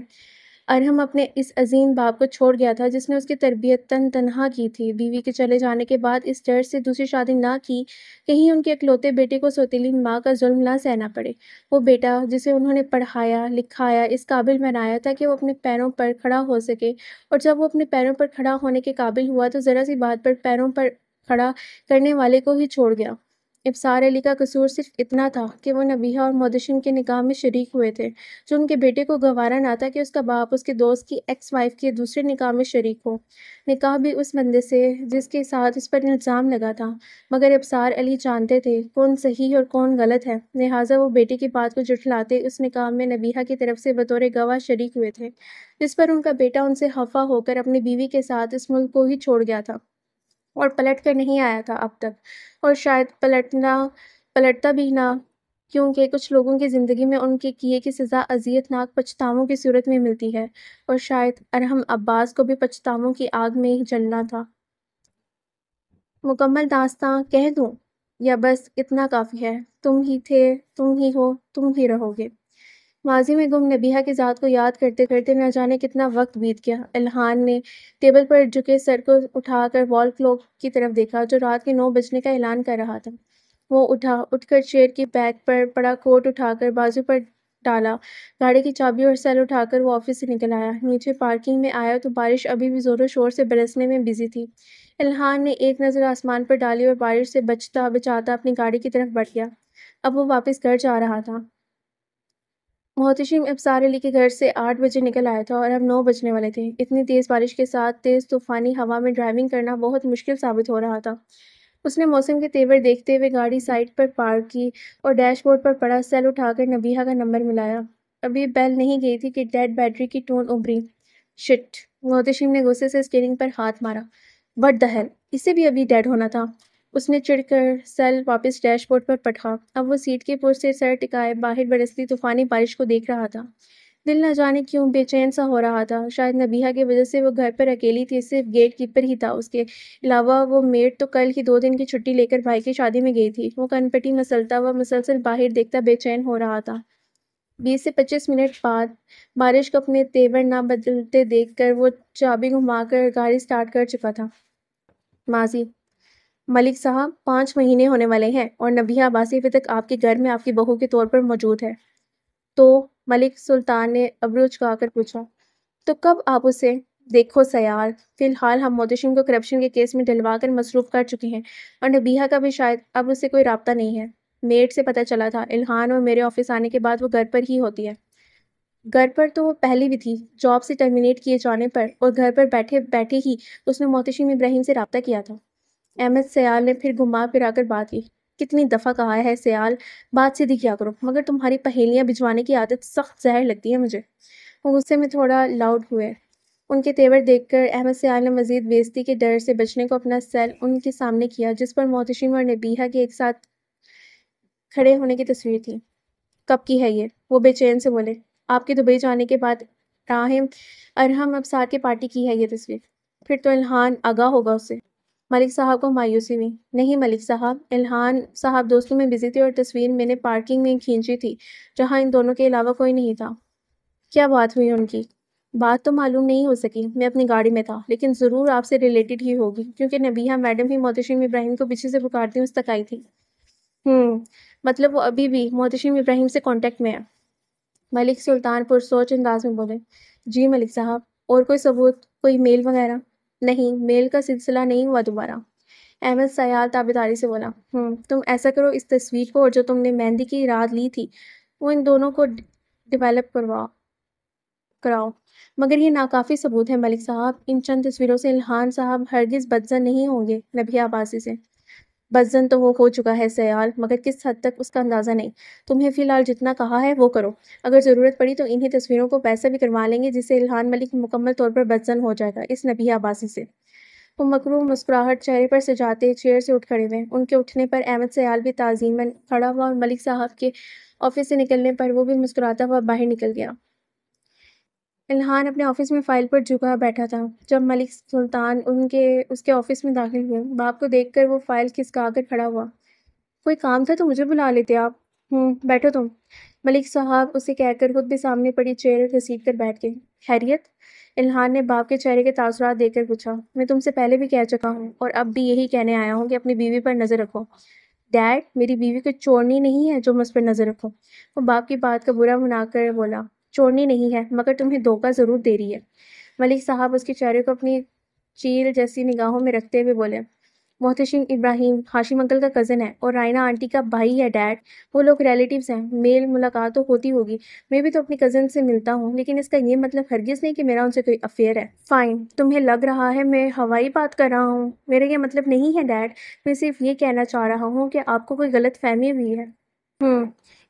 ارحم اپنے اس عظیم باپ کو چھوڑ گیا تھا جس نے اس کی تربیت تنہا کی تھی۔ بیوی کے چلے جانے کے بعد اس ڈر سے دوسری شادی نہ کی، کہیں ان کے اکلوتے بیٹے کو سوتیلی ماں کا ظلم نہ سہنا پڑے۔ وہ بیٹا جسے انہوں نے پڑھایا لکھایا، اس قابل بنایا تھا کہ وہ اپنے پیروں پر کھڑا ہو سکے، اور جب وہ اپنے پیروں پر کھڑا ہونے کے قابل ہوا تو ذرا سی بات پر پیروں پر کھڑا کرنے والے کو ہی چھوڑ گیا۔ ابصار علی کا قصور صرف اتنا تھا کہ وہ نبیہہ اور محتشم کے نکاح میں شریک ہوئے تھے، جو ان کے بیٹے کو گوارا نہ تھا کہ اس کا باپ اس کے دوست کی ایکس وائف کے دوسرے نکاح میں شریک ہو، نکاح بھی اس بندے سے جس کے ساتھ اس پر الزام لگا تھا۔ مگر ابصار علی جانتے تھے کون صحیح اور کون غلط ہے، لہٰذا وہ بیٹے کی بات کو جھٹلاتے اس نکاح میں نبیہہ کی طرف سے بطور گواہ شریک ہوئے تھے، جس پر ان کا بیٹا ان سے خفا ہو کر اپنی بیوی کے ساتھ اس ملک کو ہی چھوڑ گیا تھا، اور پلٹ کر نہیں آیا تھا اب تک، اور شاید پلٹتا بھی نہ، کیونکہ کچھ لوگوں کی زندگی میں ان کے کیے کی سزا اذیت ناک پچھتاووں کی صورت میں ملتی ہے، اور شاید ارحم عباس کو بھی پچھتاووں کی آگ میں ہی جلنا تھا۔ مکمل داستاں کہہ دوں یا بس اتنا کافی ہے؟ تم ہی تھے، تم ہی ہو، تم ہی رہو گے۔ ماضی میں گم نبیہہ کی ذات کو یاد کرتے کرتے نہ جانے کتنا وقت بیت گیا۔ الہان نے ٹیبل پر جھکے سر کو اٹھا کر وال کلاک کی طرف دیکھا جو رات کے 9 بجنے کا اعلان کر رہا تھا۔ وہ اٹھ کر چیئر کی بیک پر پڑا کوٹ اٹھا کر بازو پر ڈالا، گاڑی کی چابی اور سیل اٹھا کر وہ آفس سے نکل آیا۔ نیچے پارکنگ میں آیا تو بارش ابھی بھی زور و شور سے برسنے میں بزی تھی۔ الہان نے ایک نظر آسمان پر ڈالی اور بارش سے بچتا بچاتا اپنی گاڑی کی طرف بڑھ گیا۔ اب وہ واپس گھر جا رہا تھا۔ محتشم ابصار علی کے گھر سے 8 بجے نکل آیا تھا اور اب 9 بجنے والے تھے۔ اتنی تیز بارش کے ساتھ تیز طوفانی ہوا میں ڈرائیونگ کرنا بہت مشکل ثابت ہو رہا تھا۔ اس نے موسم کے تیور دیکھتے ہوئے گاڑی سائڈ پر پارک کی اور ڈیش بورڈ پر پڑا سیل اٹھا کر نبیہہ کا نمبر ملایا۔ ابھی بیل نہیں گئی تھی کہ ڈیڈ بیٹری کی ٹون ابھری۔ شٹ! محتشم نے غصے سے اسٹیئرنگ پر ہاتھ مارا۔ What the hell! اسے بھی ابھی ڈیڈ ہونا تھا۔ اس نے چڑھ کر سیل واپس ڈیش بورڈ پر پٹکا۔ اب وہ سیٹ کے پشت سے سر ٹکائے باہر برستی طوفانی بارش کو دیکھ رہا تھا۔ دل نہ جانے کیوں بے چین سا ہو رہا تھا۔ شاید نبیہہ کی وجہ سے وہ گھر پر اکیلی تھی، صرف گیٹ کیپر ہی تھا، اس کے علاوہ وہ میڈ تو کل ہی 2 دن کی چھٹی لے کر بھائی کی شادی میں گئی تھی۔ وہ کن پٹی مسلتا ہوا مسلسل باہر دیکھتا بے چین ہو رہا تھا۔ 20 سے 25 منٹ بعد بارش کو اپنے تیور نہ بدلتے دیکھ کر وہ چابی گھما کر گاڑی سٹارٹ کر چکا تھا۔ ماضی: ملک صاحب 5 مہینے ہونے والے ہیں اور نبیہہ عباسی ابھی تک آپ کے گھر میں آپ کی بہو کے طور پر موجود ہے۔ تو ملک سلطان نے ابرو چکا کر پوچھا۔ تو کب آپ اسے؟ دیکھو سیال، فی الحال ہم محتشم کو کرپشن کے کیس میں ڈلوا کر مصروف کر چکے ہیں، اور نبیہہ کا بھی شاید اب اس سے کوئی رابطہ نہیں ہے۔ میڈ سے پتہ چلا تھا الہان اور میرے آفس آنے کے بعد وہ گھر پر ہی ہوتی ہے۔ گھر پر تو وہ پہلے بھی تھی، جاب سے ٹرمینیٹ کیے جانے پر، اور گھر پر بیٹھے بیٹھے ہی اس نے محتشم ابراہیم سے رابطہ کیا تھا۔ احمد سیال نے پھر گھما پھرا کر بات کی۔ کتنی دفعہ کہا ہے سیال، بات سیدھی کیا کرو، مگر تمہاری پہیلیاں بھجوانے کی عادت سخت زہر لگتی ہے مجھے۔ وہ غصے میں تھوڑا لاؤڈ ہوئے۔ ان کے تیور دیکھ کر احمد سیال نے مزید بے عزتی کے ڈر سے بچنے کو اپنا سیل ان کے سامنے کیا جس پر محتشم اور نبیہہ کے ایک ساتھ کھڑے ہونے کی تصویر تھی۔ کب کی ہے یہ؟ وہ بے چین سے بولے۔ آپ کے دبئی جانے کے بعد ارحم ابصار کے پارٹی کی ہے یہ تصویر۔ پھر تو الہان آگاہ ہوگا اس سے۔ ملک صاحب کو مایوسی ہوئی۔ نہیں ملک صاحب، الہان صاحب دوستوں میں بزی تھے اور تصویر میں نے پارکنگ میں کھینچی تھی جہاں ان دونوں کے علاوہ کوئی نہیں تھا۔ کیا بات ہوئی ان کی؟ بات تو معلوم نہیں ہو سکی، میں اپنی گاڑی میں تھا، لیکن ضرور آپ سے ریلیٹڈ ہی ہوگی کیونکہ نبیہہ میڈم ہی محتشم ابراہیم کو پیچھے سے پکارتی اس تک آئی تھی۔ مطلب وہ ابھی بھی محتشم ابراہیم سے کانٹیکٹ میں ہے؟ ملک سلطان پرسوچ انداز میں بولے۔ جی ملک صاحب۔ اور کوئی ثبوت، کوئی میل وغیرہ؟ نہیں، میل کا سلسلہ نہیں ہوا دوبارہ۔ احمد سیال تابعداری سے بولا۔ تم ایسا کرو، اس تصویر کو اور جو تم نے مہندی کی رات لی تھی وہ ان دونوں کو ڈیولپ کراؤ۔ مگر یہ ناکافی ثبوت ہے ملک صاحب، ان چند تصویروں سے الہان صاحب ہرگز بدظن نہیں ہوں گے نبیہہ عباسی سے۔ بدزن تو وہ ہو چکا ہے سیال، مگر کس حد تک اس کا اندازہ نہیں۔ تمہیں فی الحال جتنا کہا ہے وہ کرو، اگر ضرورت پڑی تو انہی تصویروں کو پیسہ بھی کروا لیں گے جس سے الہان ملک مکمل طور پر بدزن ہو جائے گا اس نبیہ عباسی سے۔ وہ مکروہ مسکراہٹ چہرے پر سجاتے چیئر سے اٹھ کھڑے ہوئے۔ ان کے اٹھنے پر احمد سیال بھی تعظیماً کھڑا ہوا اور ملک صاحب کے آفس سے نکلنے پر وہ بھی مسکراتا ہوا باہر نکل گیا۔ الہان اپنے آفس میں فائل پر جھکا بیٹھا تھا جب ملک سلطان اس کے آفس میں داخل ہوئے۔ باپ کو دیکھ کر وہ فائل کھسکا کر کھڑا ہوا۔ کوئی کام تھا تو مجھے بلا لیتے آپ۔ بیٹھو تم، ملک صاحب اسے کہہ کر خود بھی سامنے پڑی چیئر گھسیٹ کر بیٹھ گئے۔ خیریت؟ الہان نے باپ کے چہرے کے تاثرات دیکھ کر پوچھا۔ میں تم سے پہلے بھی کہہ چکا ہوں اور اب بھی یہی کہنے آیا ہوں کہ اپنی بیوی پر نظر رکھو۔ ڈیڈ، میری بیوی کوئی چورنی نہیں ہے جو مجھ پر نظر رکھو۔ وہ باپ کی بات کا برا بنا کر بولا۔ چورنی نہیں ہے، مگر تمہیں دھوکہ ضرور دے رہی ہے۔ ملک صاحب اس کے چہرے کو اپنی چیل جیسی نگاہوں میں رکھتے ہوئے بولے۔ محتشم ابراہیم ہاشم انکل کا کزن ہے اور رائنا آنٹی کا بھائی ہے ڈیڈ۔ وہ لوگ ریلیٹیوز ہیں، میل ملاقات تو ہوتی ہوگی، میں بھی تو اپنی کزن سے ملتا ہوں، لیکن اس کا یہ مطلب ہرگز نہیں کہ میرا ان سے کوئی افیئر ہے۔ فائن، تمہیں لگ رہا ہے میں ہوائی بات کر رہا ہوں، میرا یہ مطلب نہیں ہے ڈیڈ، میں صرف یہ کہنا چاہ رہا ہوں کہ آپ کو کوئی غلط فہمی ہوئی ہے۔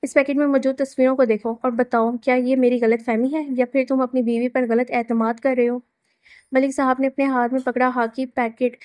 اس پیکٹ میں موجود تصویروں کو دیکھو اور بتاؤ کیا یہ میری غلط فہمی ہے یا پھر تم اپنی بیوی پر غلط اعتماد کر رہے ہو؟ ملک صاحب نے اپنے ہاتھ میں پکڑا ہاکی پیکٹ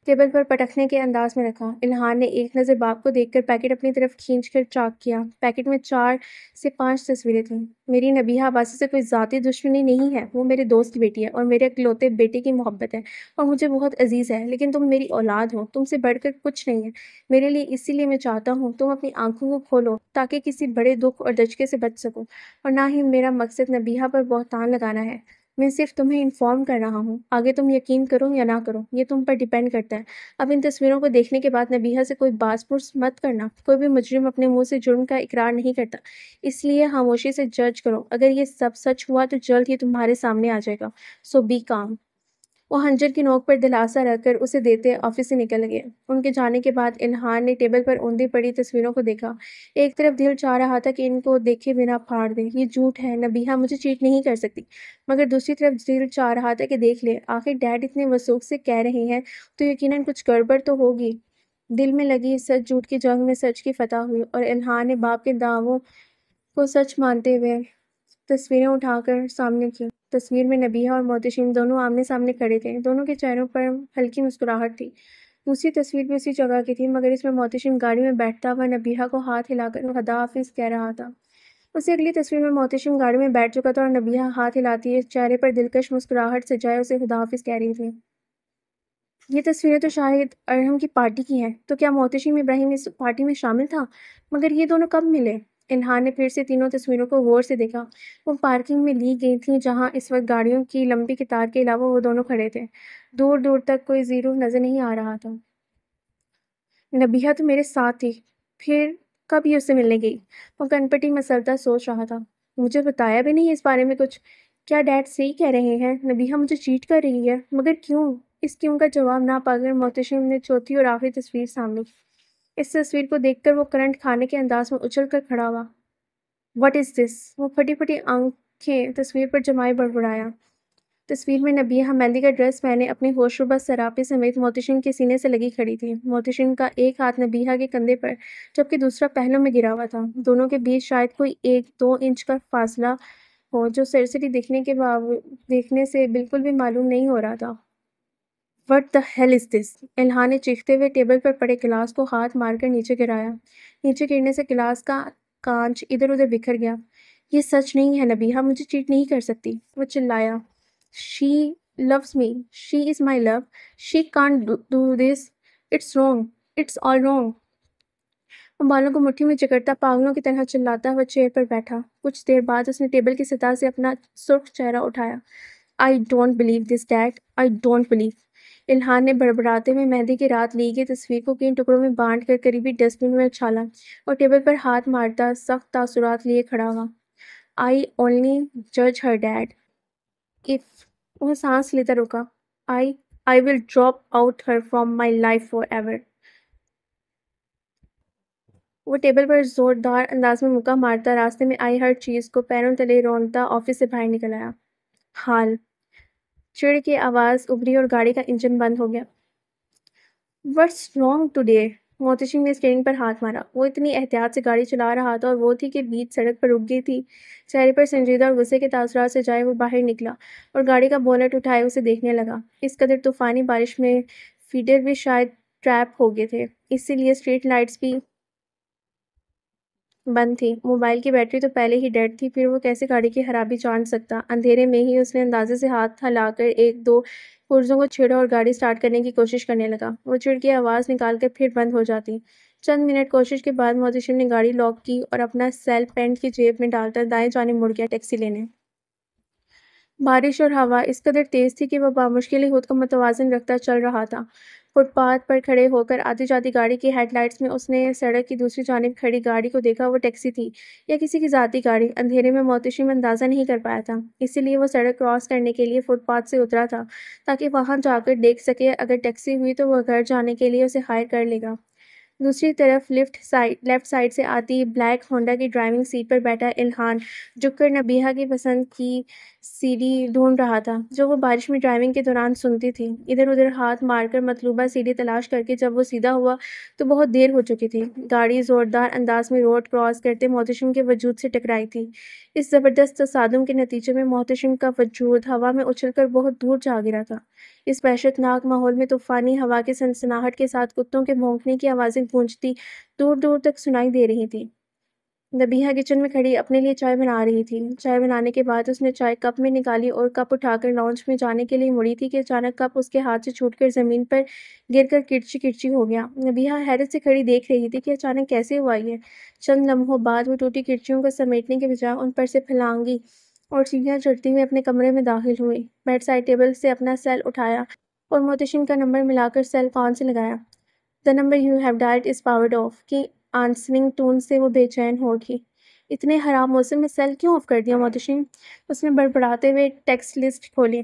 ٹیبل پر پٹکنے کے انداز میں رکھا۔ الہان نے ایک نظر باپ کو دیکھ کر پیکٹ اپنی طرف کھینچ کر چاک کیا۔ پیکٹ میں 4 سے 5 تصویریں تھیں۔ میری نبیہہ عباسی سے کوئی ذاتی دشمنی نہیں ہے، وہ میرے دوست کی بیٹی ہے اور میرے اکلوتے بیٹے کی محبت ہے اور مجھے بہت عزیز ہے، لیکن تم میری اولاد ہو، تم سے بڑھ کر کچھ نہیں ہے میرے لیے، اسی لیے میں چاہتا ہوں تم اپنی آنکھوں کو کھولو تاکہ کسی بڑے دکھ اور دھچکے سے بچ سکو، اور نہ ہی میرا مقصد نبیہہ پر بہتان لگانا ہے۔ میں صرف تمہیں انفارم کر رہا ہوں، آگے تم یقین کرو یا نہ کرو یہ تم پر ڈیپینڈ کرتا ہے۔ اب ان تصویروں کو دیکھنے کے بعد نبیہہ سے کوئی باز پرس مت کرنا، کوئی بھی مجرم اپنے منہ سے جرم کا اقرار نہیں کرتا، اس لیے خاموشی سے جج کرو، اگر یہ سب سچ ہوا تو جلد ہی تمہارے سامنے آ جائے گا، سو بی کام۔ وہ خنجر کی نوک پر دلاسا رکھ کر اسے دیتے آفس سے نکل گئے۔ ان کے جانے کے بعد الہان نے ٹیبل پر اوندھی پڑی تصویروں کو دیکھا۔ ایک طرف دل چاہ رہا تھا کہ ان کو دیکھے بنا پھاڑ دے، یہ جھوٹ ہے، نبیہہ مجھے چیٹ نہیں کر سکتی، مگر دوسری طرف دل چاہ رہا تھا کہ دیکھ لے، آخر ڈیڈ اتنے وثوق سے کہہ رہے ہیں تو یقیناً کچھ گڑبڑ تو ہوگی۔ دل میں لگی سچ جھوٹ کی جنگ میں سچ کی فتح ہوئی اور الہان نے باپ کے دعووں کو سچ مانتے ہوئے تصویریں اٹھا کر سامنے کی۔ تصویر میں نبیہہ اور محتشم دونوں آمنے سامنے کھڑے تھے، دونوں کے چہروں پر ہلکی مسکراہٹ تھی۔ دوسری تصویر بھی اسی جگہ کی تھی، مگر اس میں محتشم گاڑی میں بیٹھتا ہوا نبیہہ کو ہاتھ ہلا کر خدا حافظ کہہ رہا تھا۔ اسے اگلی تصویر میں محتشم گاڑی میں بیٹھ چکا تھا اور نبیہہ ہاتھ ہلاتی چہرے پر دلکش مسکراہٹ سجائے اسے خدا حافظ کہہ رہی تھی۔ یہ تصویریں تو شاہد ارحم کی پارٹی کی ہیں، تو کیا محتشم ابراہیم اس پارٹی میں شامل تھا؟ مگر یہ دونوں کب ملے؟ الہان نے پھر سے تینوں تصویروں کو غور سے دیکھا۔ وہ پارکنگ میں لی گئی تھیں جہاں اس وقت گاڑیوں کی لمبی قطار کے علاوہ وہ دونوں کھڑے تھے۔ دور دور تک کوئی زیرو نظر نہیں آ رہا تھا۔ نبیہہ تو میرے ساتھ تھی، پھر کب یہ اس سے ملنے گئی؟ وہ کنپٹی مسلطہ سوچ رہا تھا۔ مجھے بتایا بھی نہیں اس بارے میں کچھ۔ کیا ڈیڈ صحیح کہہ رہے ہیں؟ نبیہہ مجھے چیٹ کر رہی ہے، مگر کیوں؟ اس کیوں کا جواب نہ پا کر محتشم نے چوتھی اور آخری تصویر سامنے کی۔ اس تصویر کو دیکھ کر وہ کرنٹ کھانے کے انداز میں اچھل کر کھڑا ہوا۔ واٹ از دس؟ وہ پھٹی پھٹی آنکھیں تصویر پر جمائے بڑبڑایا۔ تصویر میں نبیہہ مہندی کا ڈریس پہنے اپنے ہوشربا سراپے سمیت محتشم کے سینے سے لگی کھڑی تھی۔ محتشم کا ایک ہاتھ نبیہہ کے کندھے پر جبکہ دوسرا پہلو میں گرا ہوا تھا۔ دونوں کے بیچ شاید کوئی 1-2 انچ کا فاصلہ ہو جو سرسری دیکھنے سے بالکل بھی معلوم نہیں ہو رہا تھا۔ وٹ دا ہیل از دس؟ الہان نے چیختے ہوئے ٹیبل پر پڑے گلاس کو ہاتھ مار کر نیچے گرایا۔ نیچے گرنے سے گلاس کا کانچ ادھر ادھر بکھر گیا۔ یہ سچ نہیں ہے، نبیہہ مجھے چیٹ نہیں کر سکتی، وہ چلایا۔ She loves me. She is my love. She can't do this. It's wrong. It's all wrong. وہ بالوں کو مٹھی میں جکڑتا پاگلوں کی طرح چلاتا ہوا چیئر پر بیٹھا۔ کچھ دیر بعد اس نے ٹیبل کی سطح سے اپنا سرخ چہرہ اٹھایا۔ I don't believe this, Dad. I don't believe. الہان نے بڑبڑاتے ہوئے مہندی کی رات لی گئی تصویر کو 3 ٹکڑوں میں بانٹ کر قریبی ڈسٹ بن میں اچھالا اور ٹیبل پر ہاتھ مارتا سخت تاثرات لیے کھڑا ہوا۔ I only judge her, Dad. If وہ سانس لیتا رکا۔ I will drop out her from my life forever. وہ ٹیبل پر زوردار انداز میں مکہ مارتا راستے میں آئی ہر چیز کو پیروں تلے رونتا آفس سے باہر نکل آیا۔ حال چڑ کی آواز ابھری اور گاڑی کا انجن بند ہو گیا۔ What's wrong today? محتشم نے اسٹیئرنگ پر ہاتھ مارا۔ وہ اتنی احتیاط سے گاڑی چلا رہا تھا اور وہ تھی کہ بیچ سڑک پر رک گئی تھی۔ چہرے پر سنجیدہ اور غصے کے تاثرات سے جائے وہ باہر نکلا اور گاڑی کا بونٹ اٹھائے اسے دیکھنے لگا۔ اس قدر طوفانی بارش میں فیڈر بھی شاید ٹریپ ہو گئے تھے، اسی لیے اسٹریٹ لائٹس بھی بند تھی۔ موبائل کی بیٹری تو پہلے ہی ڈیڈ تھی، پھر وہ کیسے گاڑی کی خرابی جان سکتا؟ اندھیرے میں ہی اس نے اندازے سے ہاتھ ہلا کر ایک دو پرزوں کو چھیڑا اور گاڑی سٹارٹ کرنے کی کوشش کرنے لگا۔ وہ چڑ کے آواز نکال کر پھر بند ہو جاتی۔ چند منٹ کوشش کے بعد محتشم نے گاڑی لاک کی اور اپنا سیل پینٹ کی جیب میں ڈال کر دائیں جانب مڑ گیا ٹیکسی لینے۔ بارش اور ہوا اس قدر تیز تھی کہ وہ بامشکل ہی خود کو متوازن رکھتا چل رہا تھا۔ فٹ پاتھ پر کھڑے ہو کر آتی جاتی گاڑی کی ہیڈ لائٹس میں اس نے سڑک کی دوسری جانب کھڑی گاڑی کو دیکھا۔ وہ ٹیکسی تھی یا کسی کی ذاتی گاڑی، اندھیرے میں محتشم اندازہ نہیں کر پایا تھا، اسی لیے وہ سڑک کراس کرنے کے لیے فٹ پاتھ سے اترا تھا تاکہ وہاں جا کر دیکھ سکے اگر ٹیکسی ہوئی تو وہ گھر جانے کے لیے اسے ہائر کر لے گا۔ دوسری طرف لیفٹ سائڈ سے آتی بلیک ہونڈا کی ڈرائیونگ سیٹ پر بیٹھا الہان جھک کر نبیہہ کی پسند کی سی ڈی ڈھونڈ رہا تھا جو وہ بارش میں ڈرائیونگ کے دوران سنتی تھی۔ ادھر ادھر ہاتھ مار کر مطلوبہ سی ڈی تلاش کر کے جب وہ سیدھا ہوا تو بہت دیر ہو چکی تھی۔ گاڑی زوردار انداز میں روڈ کراس کرتے محتشم کے وجود سے ٹکرائی تھی۔ اس زبردست تصادم کے نتیجے میں محتشم کا وجود ہوا میں اچھل کر بہت دور جا گرا تھا۔ اس وحشت ناک ماحول میں طوفانی ہوا کے سنسناہٹ کے ساتھ کتوں کے بھونکنے کی آوازیں گونجتی دور دور تک سنائی دے رہی تھیں۔ نبیہہ کچن میں کھڑی اپنے لیے چائے بنا رہی تھی۔ چائے بنانے کے بعد اس نے چائے کپ میں نکالی اور کپ اٹھا کر لانچ میں جانے کے لیے مڑی تھی کہ اچانک کپ اس کے ہاتھ سے چھوٹ کر زمین پر گر کر کرچی کرچی ہو گیا۔ نبیہہ حیرت سے کھڑی دیکھ رہی تھی کہ اچانک کیسے ہوا یہ۔ چند لمحوں بعد وہ ٹوٹی کرچیوں کو سمیٹنے کے بجائے ان پر سے پھلانگی اور سیڑھیاں چڑھتی ہوئی اپنے کمرے میں داخل ہوئی۔ بیڈ سائڈ ٹیبل سے اپنا سیل اٹھایا اور محتشم کا نمبر ملا کر سیل فون سے لگایا۔ "The number you have dialed is powered off" کی آنسرنگ ٹون سے وہ بے چین ہو اٹھی۔ اتنے خراب موسم میں سیل کیوں آف کر دیا محتشم؟ اس نے بڑبڑاتے ہوئے ٹیکسٹ لسٹ کھولی۔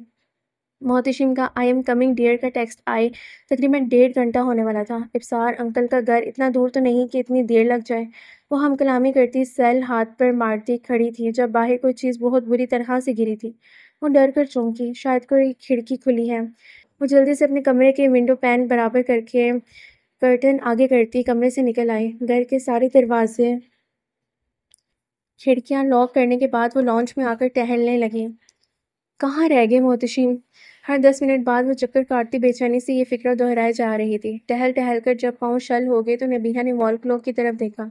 محتشم کا "I am coming dear" کا ٹیکسٹ آئے تقریباً 1.5 گھنٹہ ہونے والا تھا۔ ابصار انکل کا گھر اتنا دور تو نہیں کہ اتنی دیر لگ جائے۔ وہ ہم کلامی کرتی سیل ہاتھ پر مارتی کھڑی تھی جب باہر کوئی چیز بہت بری طرح سے گری تھی۔ وہ ڈر کر چونکی، شاید کوئی کھڑکی کھلی ہے۔ وہ جلدی سے اپنے کمرے کے ونڈو پین برابر کر کے کرٹن آگے کرتی کمرے سے نکل آئی۔ گھر کے سارے دروازے کھڑکیاں لاک کرنے کے بعد وہ لانچ میں آ کر ٹہلنے لگی۔ کہاں رہ گئے محتشم؟ ہر 10 منٹ بعد وہ چکر کاٹتی بے چینی سے یہ فکر دہرائی جا رہی تھی۔ ٹہل ٹہل کر جب پاؤں شل ہو گئے تو نبیہہ نے وال کلاک کی طرف دیکھا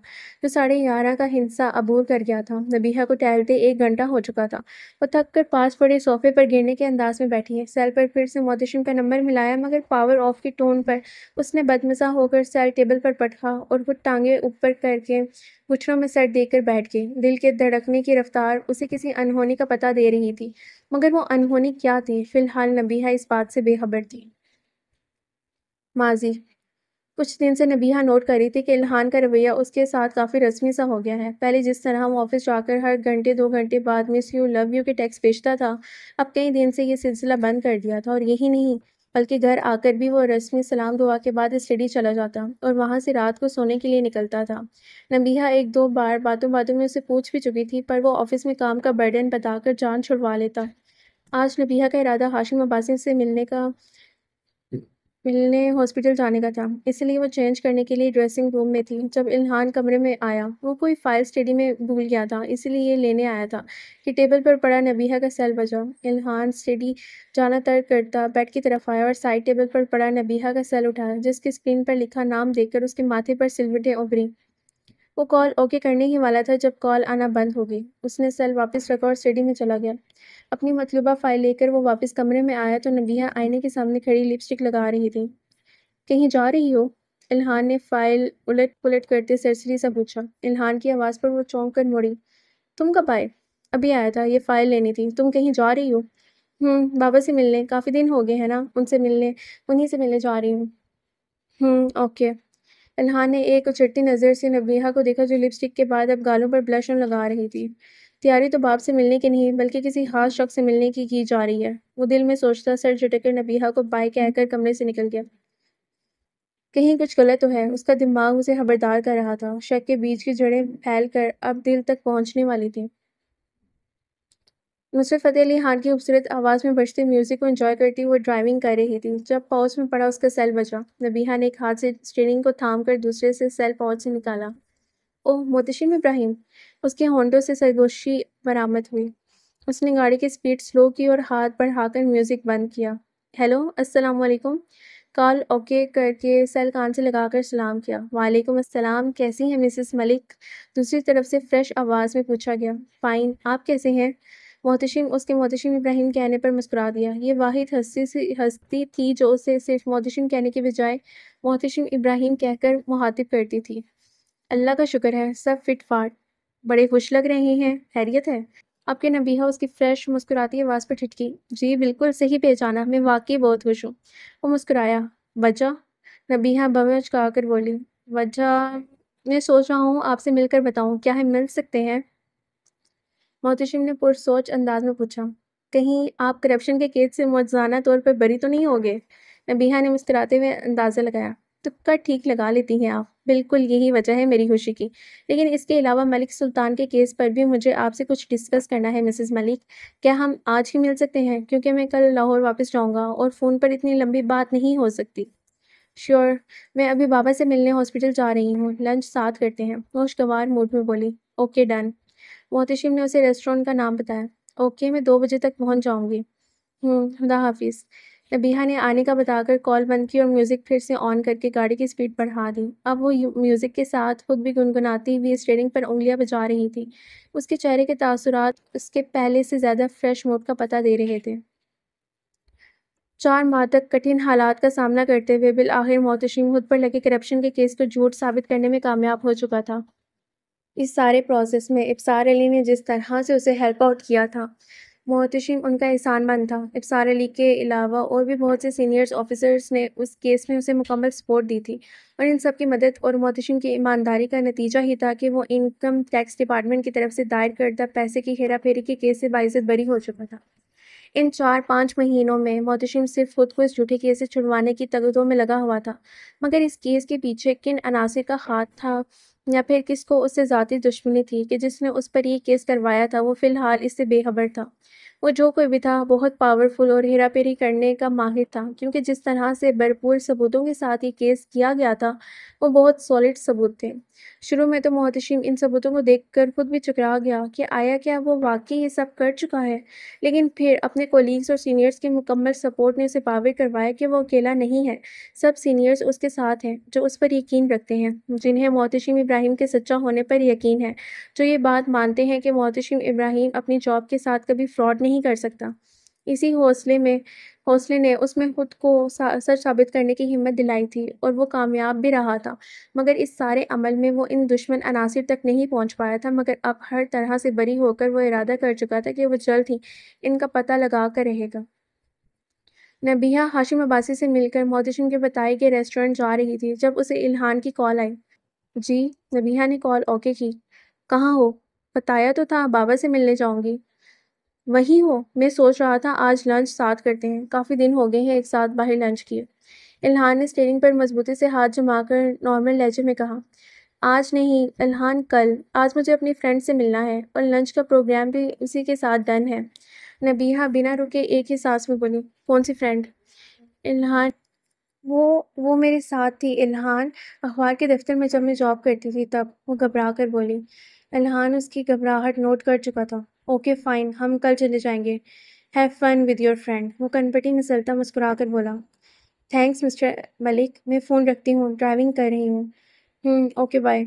جو 11:30 کا ہندسہ عبور کر گیا تھا۔ نبیہہ کو ٹہلتے 1 گھنٹہ ہو چکا تھا۔ وہ تھک کر پاس پڑے صوفے پر گرنے کے انداز میں بیٹھی ہے۔ سیل پر پھر سے محتشم کا نمبر ملایا مگر پاور آف کی ٹون پر اس نے بدمزہ ہو کر سیل ٹیبل پر پٹکا اور خود ٹانگیں اوپر کر کے گھٹنوں میں سر دے کر بیٹھ گئی۔ دل کے دھڑکنے کی رفتار اسے کسی انہونی کا پتہ دے رہی تھی مگر وہ انہونی کیا تھی؟ فی الحال نبیہہ اس بات سے بے خبر تھی۔ ماضی کچھ دن سے نبیہہ نوٹ کر رہی تھی کہ الہان کا رویہ اس کے ساتھ کافی رسمی سا ہو گیا ہے۔ پہلے جس طرح وہ آفس جا کر ہر گھنٹے 2 گھنٹے بعد "مس یو، لو یو" کے ٹیکسٹ بھیجتا تھا، اب کئی دن سے یہ سلسلہ بند کر دیا تھا۔ اور یہی نہیں بلکہ گھر آ کر بھی وہ رسمی سلام دعا کے بعد اسٹڈی چلا جاتا اور وہاں سے رات کو سونے کے لیے نکلتا تھا۔ نبیہہ 1 2 بار باتوں باتوں میں اسے پوچھ بھی چکی تھی پر وہ آفس میں کام کا برڈن بتا کر جان چھڑوا لیتا۔ آج نبیہہ کا ارادہ ہاشم عباسی سے ملنے ہاسپٹل جانے کا تھا، اس لیے وہ چینج کرنے کے لیے ڈریسنگ روم میں تھی جب الہان کمرے میں آیا۔ وہ کوئی فائل اسٹڈی میں بھول گیا تھا اس لیے یہ لینے آیا تھا کہ ٹیبل پر پڑا نبیہہ کا سیل بجا۔ الہان اسٹڈی جانا ترک کرتا بیڈ کی طرف آیا اور سائڈ ٹیبل پر پڑا نبیہہ کا سیل اٹھایا جس کی اسکرین پر لکھا نام دیکھ کر اس کے ماتھے پر سلوٹیں ابھریں۔ وہ کال اوکے کرنے ہی والا تھا جب کال آنا بند ہو گئی۔ اس نے سیل واپس رکھا اور اسٹڈی میں چلا گیا۔ اپنی مطلوبہ فائل لے کر وہ واپس کمرے میں آیا تو نبیہہ آئینے کے سامنے کھڑی لپسٹک لگا رہی تھی۔ "کہیں جا رہی ہو؟" الہان نے فائل الٹ پلٹ کرتے سرسری سا پوچھا۔ الہان کی آواز پر وہ چونک کر مڑی۔ "تم کب آئے؟" "ابھی آیا تھا، یہ فائل لینی تھی۔ تم کہیں جا رہی ہو؟" بابا سے ملنے، کافی دن ہو گئے ہیں نا، انہی سے ملنے جا رہی ہوں۔ اوکے۔ الہان نے ایک اچٹتی نظر سے نبیہہ کو دیکھا جو لپسٹک کے بعد اب گالوں پر بلش لگا رہی تھی۔ تیاری تو باپ سے ملنے کی نہیں بلکہ کسی خاص شخص سے ملنے کی جا رہی ہے، وہ دل میں سوچتا سر جھٹک کر نبیہہ کو بائے کہہ کر کمرے سے نکل گیا۔ کہیں کچھ غلط تو ہے، اس کا دماغ اسے خبردار کر رہا تھا۔ شک کے بیج کی جڑیں پھیل کر اب دل تک پہنچنے والی تھیں۔ نصرت فتح علی خان کی خوبصورت آواز میں بجتے میوزک کو انجوائے کرتی وہ ڈرائیونگ کر رہی تھی جب پاؤچ میں پڑا اس کا سیل بجا۔ نبیہہ نے ایک ہاتھ سے اسٹیئرنگ کو تھام کر دوسرے سے سیل پاؤچ سے نکالا۔ اوہ محتشم ابراہیم! اس کے ہونٹوں سے سرگوشی برآمد ہوئی۔ اس نے گاڑی کی سپیڈ سلو کی اور ہاتھ بڑھا کر میوزک بند کیا۔ ہیلو، السلام علیکم۔ کال اوکے کر کے سیل کان سے لگا کر سلام کیا۔ وعلیکم السلام، کیسی ہیں مسز ملک؟ دوسری طرف سے فریش آواز میں پوچھا گیا۔ فائن، آپ کیسے ہیں؟ اس کے محتشم ابراہیم کہنے پر مسکرا دیا۔ یہ واحد ہستی تھی جو اسے صرف محتشم کہنے کے بجائے محتشم ابراہیم کہہ کر مخاطب کرتی تھی۔ اللہ کا شکر ہے، سب فٹ فاٹ۔ بڑے خوش لگ رہے ہیں، خیریت ہے؟ آپ کے نبیہہ اس کی فریش مسکراتی آواز پر ٹھٹکی۔ جی بالکل صحیح پہچانا، میں واقعی بہت خوش ہوں۔ وہ مسکرایا۔ وجہ؟ نبیہہ بمیں چکا کر بولی۔ وجہ میں سوچ رہا ہوں آپ سے مل کر بتاؤں، کیا ہم مل سکتے ہیں؟ محتشم نے پرسوچ انداز میں پوچھا۔ کہیں آپ کرپشن کے کیس سے معجزانہ طور پر بری تو نہیں ہوگے؟ نبیہہ نے مسکراتے ہوئے اندازہ لگایا۔ تکا ٹھیک لگا لیتی ہیں آپ، بالکل یہی وجہ ہے میری خوشی کی۔ لیکن اس کے علاوہ ملک سلطان کے کیس پر بھی مجھے آپ سے کچھ ڈسکس کرنا ہے مسز ملک۔ کیا ہم آج ہی مل سکتے ہیں؟ کیونکہ میں کل لاہور واپس جاؤں گا اور فون پر اتنی لمبی بات نہیں ہو سکتی۔ شیور، میں ابھی بابا سے ملنے ہاسپٹل جا رہی ہوں، لنچ ساتھ کرتے ہیں، خوشگوار موڈ میں بولی۔ Okay done. محتشم نے اسے ریسٹورینٹ کا نام بتایا۔ اوکے، میں 2 بجے تک پہنچ جاؤں گی۔ خدا حافظ۔ نبیہہ نے آنے کا بتا کر کال بند کی اور میوزک پھر سے آن کر کے گاڑی کی سپیڈ بڑھا دی۔ اب وہ میوزک کے ساتھ خود بھی گنگناتی ہوئی اسٹیئرنگ پر انگلیاں بجا رہی تھی۔ اس کے چہرے کے تاثرات اس کے پہلے سے زیادہ فریش موڈ کا پتہ دے رہے تھے۔ 4 ماہ تک کٹھن حالات کا سامنا کرتے ہوئے بالآخر محتشم خود پر لگے کرپشن کے کیس کو جھوٹ ثابت کرنے میں کامیاب ہو چکا تھا۔ اس سارے پروسیس میں ابصار علی نے جس طرح سے اسے ہیلپ آؤٹ کیا تھا، محتشم ان کا احسان مند تھا۔ ابصار علی کے علاوہ اور بھی بہت سے سینئر آفیسرز نے اس کیس میں اسے مکمل سپورٹ دی تھی، اور ان سب کی مدد اور محتشم کی ایمانداری کا نتیجہ ہی تھا کہ وہ انکم ٹیکس ڈپارٹمنٹ کی طرف سے دائر کردہ پیسے کی ہیرا پھیری کے کیس سے باعزت بری ہو چکا تھا۔ ان 4-5 مہینوں میں محتشم صرف خود کو اس جھوٹے کیس سے چھڑوانے کی تگدو میں لگا ہوا تھا، مگر اس کیس کے پیچھے کن عناصر کا ہاتھ تھا یا پھر کس کو اس سے ذاتی دشمنی تھی کہ جس نے اس پر یہ کیس کروایا تھا، وہ فی الحال اس سے بے خبر تھا۔ وہ جو کوئی بھی تھا بہت پاورفل اور ہیرا پھیری کرنے کا ماہر تھا، کیونکہ جس طرح سے بھرپور ثبوتوں کے ساتھ یہ کیس کیا گیا تھا وہ بہت سالڈ ثبوت تھے۔ شروع میں تو محتشم ان ثبوتوں کو دیکھ کر خود بھی چکرا گیا کہ آیا کیا وہ واقعی یہ سب کر چکا ہے، لیکن پھر اپنے کولیگز اور سینئرز کے مکمل سپورٹ نے اسے پاور کروایا کہ وہ اکیلا نہیں ہے، سب سینئرز اس کے ساتھ ہیں جو اس پر یقین رکھتے ہیں، جنہیں محتشم ابراہیم کے سچا ہونے پر یقین ہے، جو یہ بات مانتے ہیں کہ محتشم ابراہیم اپنی جاب کے ساتھ کبھی فراڈ نہیں کر سکتا۔ اسی حوصلے نے اس میں خود کو سچ ثابت کرنے کی ہمت دلائی تھی، اور وہ کامیاب بھی رہا تھا، مگر اس سارے عمل میں وہ ان دشمن عناصر تک نہیں پہنچ پایا تھا، مگر اب ہر طرح سے بری ہو کر وہ ارادہ کر چکا تھا کہ وہ جلد ہی ان کا پتہ لگا کر رہے گا۔ نبیہہ ہاشم عباسی سے مل کر محتشم کے بتائے گئے ریسٹورینٹ جا رہی تھی جب اسے الہان کی کال آئی۔ جی، نبیہہ نے کال اوکے کی۔ کہاں ہو؟ بتایا تو تھا بابا سے ملنے جاؤں گی۔ وہیں ہو؟ میں سوچ رہا تھا آج لنچ ساتھ کرتے ہیں، کافی دن ہو گئے ہیں ایک ساتھ باہر لنچ کیے۔ الہان نے اسٹیئرنگ پر مضبوطی سے ہاتھ جما کر نارمل لہجے میں کہا۔ آج نہیں الہان، کل۔ آج مجھے اپنی فرینڈ سے ملنا ہے اور لنچ کا پروگرام بھی اسی کے ساتھ ڈن ہے۔ نبیہہ بنا رکے ایک ہی سانس میں بولی۔ کون سی فرینڈ؟ الہان، وہ میرے ساتھ تھی الہان، اخبار کے دفتر میں جب میں جاب کرتی تھی تب، وہ گھبرا کر بولی۔ الہان اس کی گھبراہٹ نوٹ کر چکا تھا۔ اوکے فائن، ہم کل چلے جائیں گے۔ Have fun with your friend, وہ کنپٹی نسلتا مسکرا کر بولا۔ تھینکس مسٹر ملک، میں فون رکھتی ہوں، ڈرائیونگ کر رہی ہوں۔ Okay bye.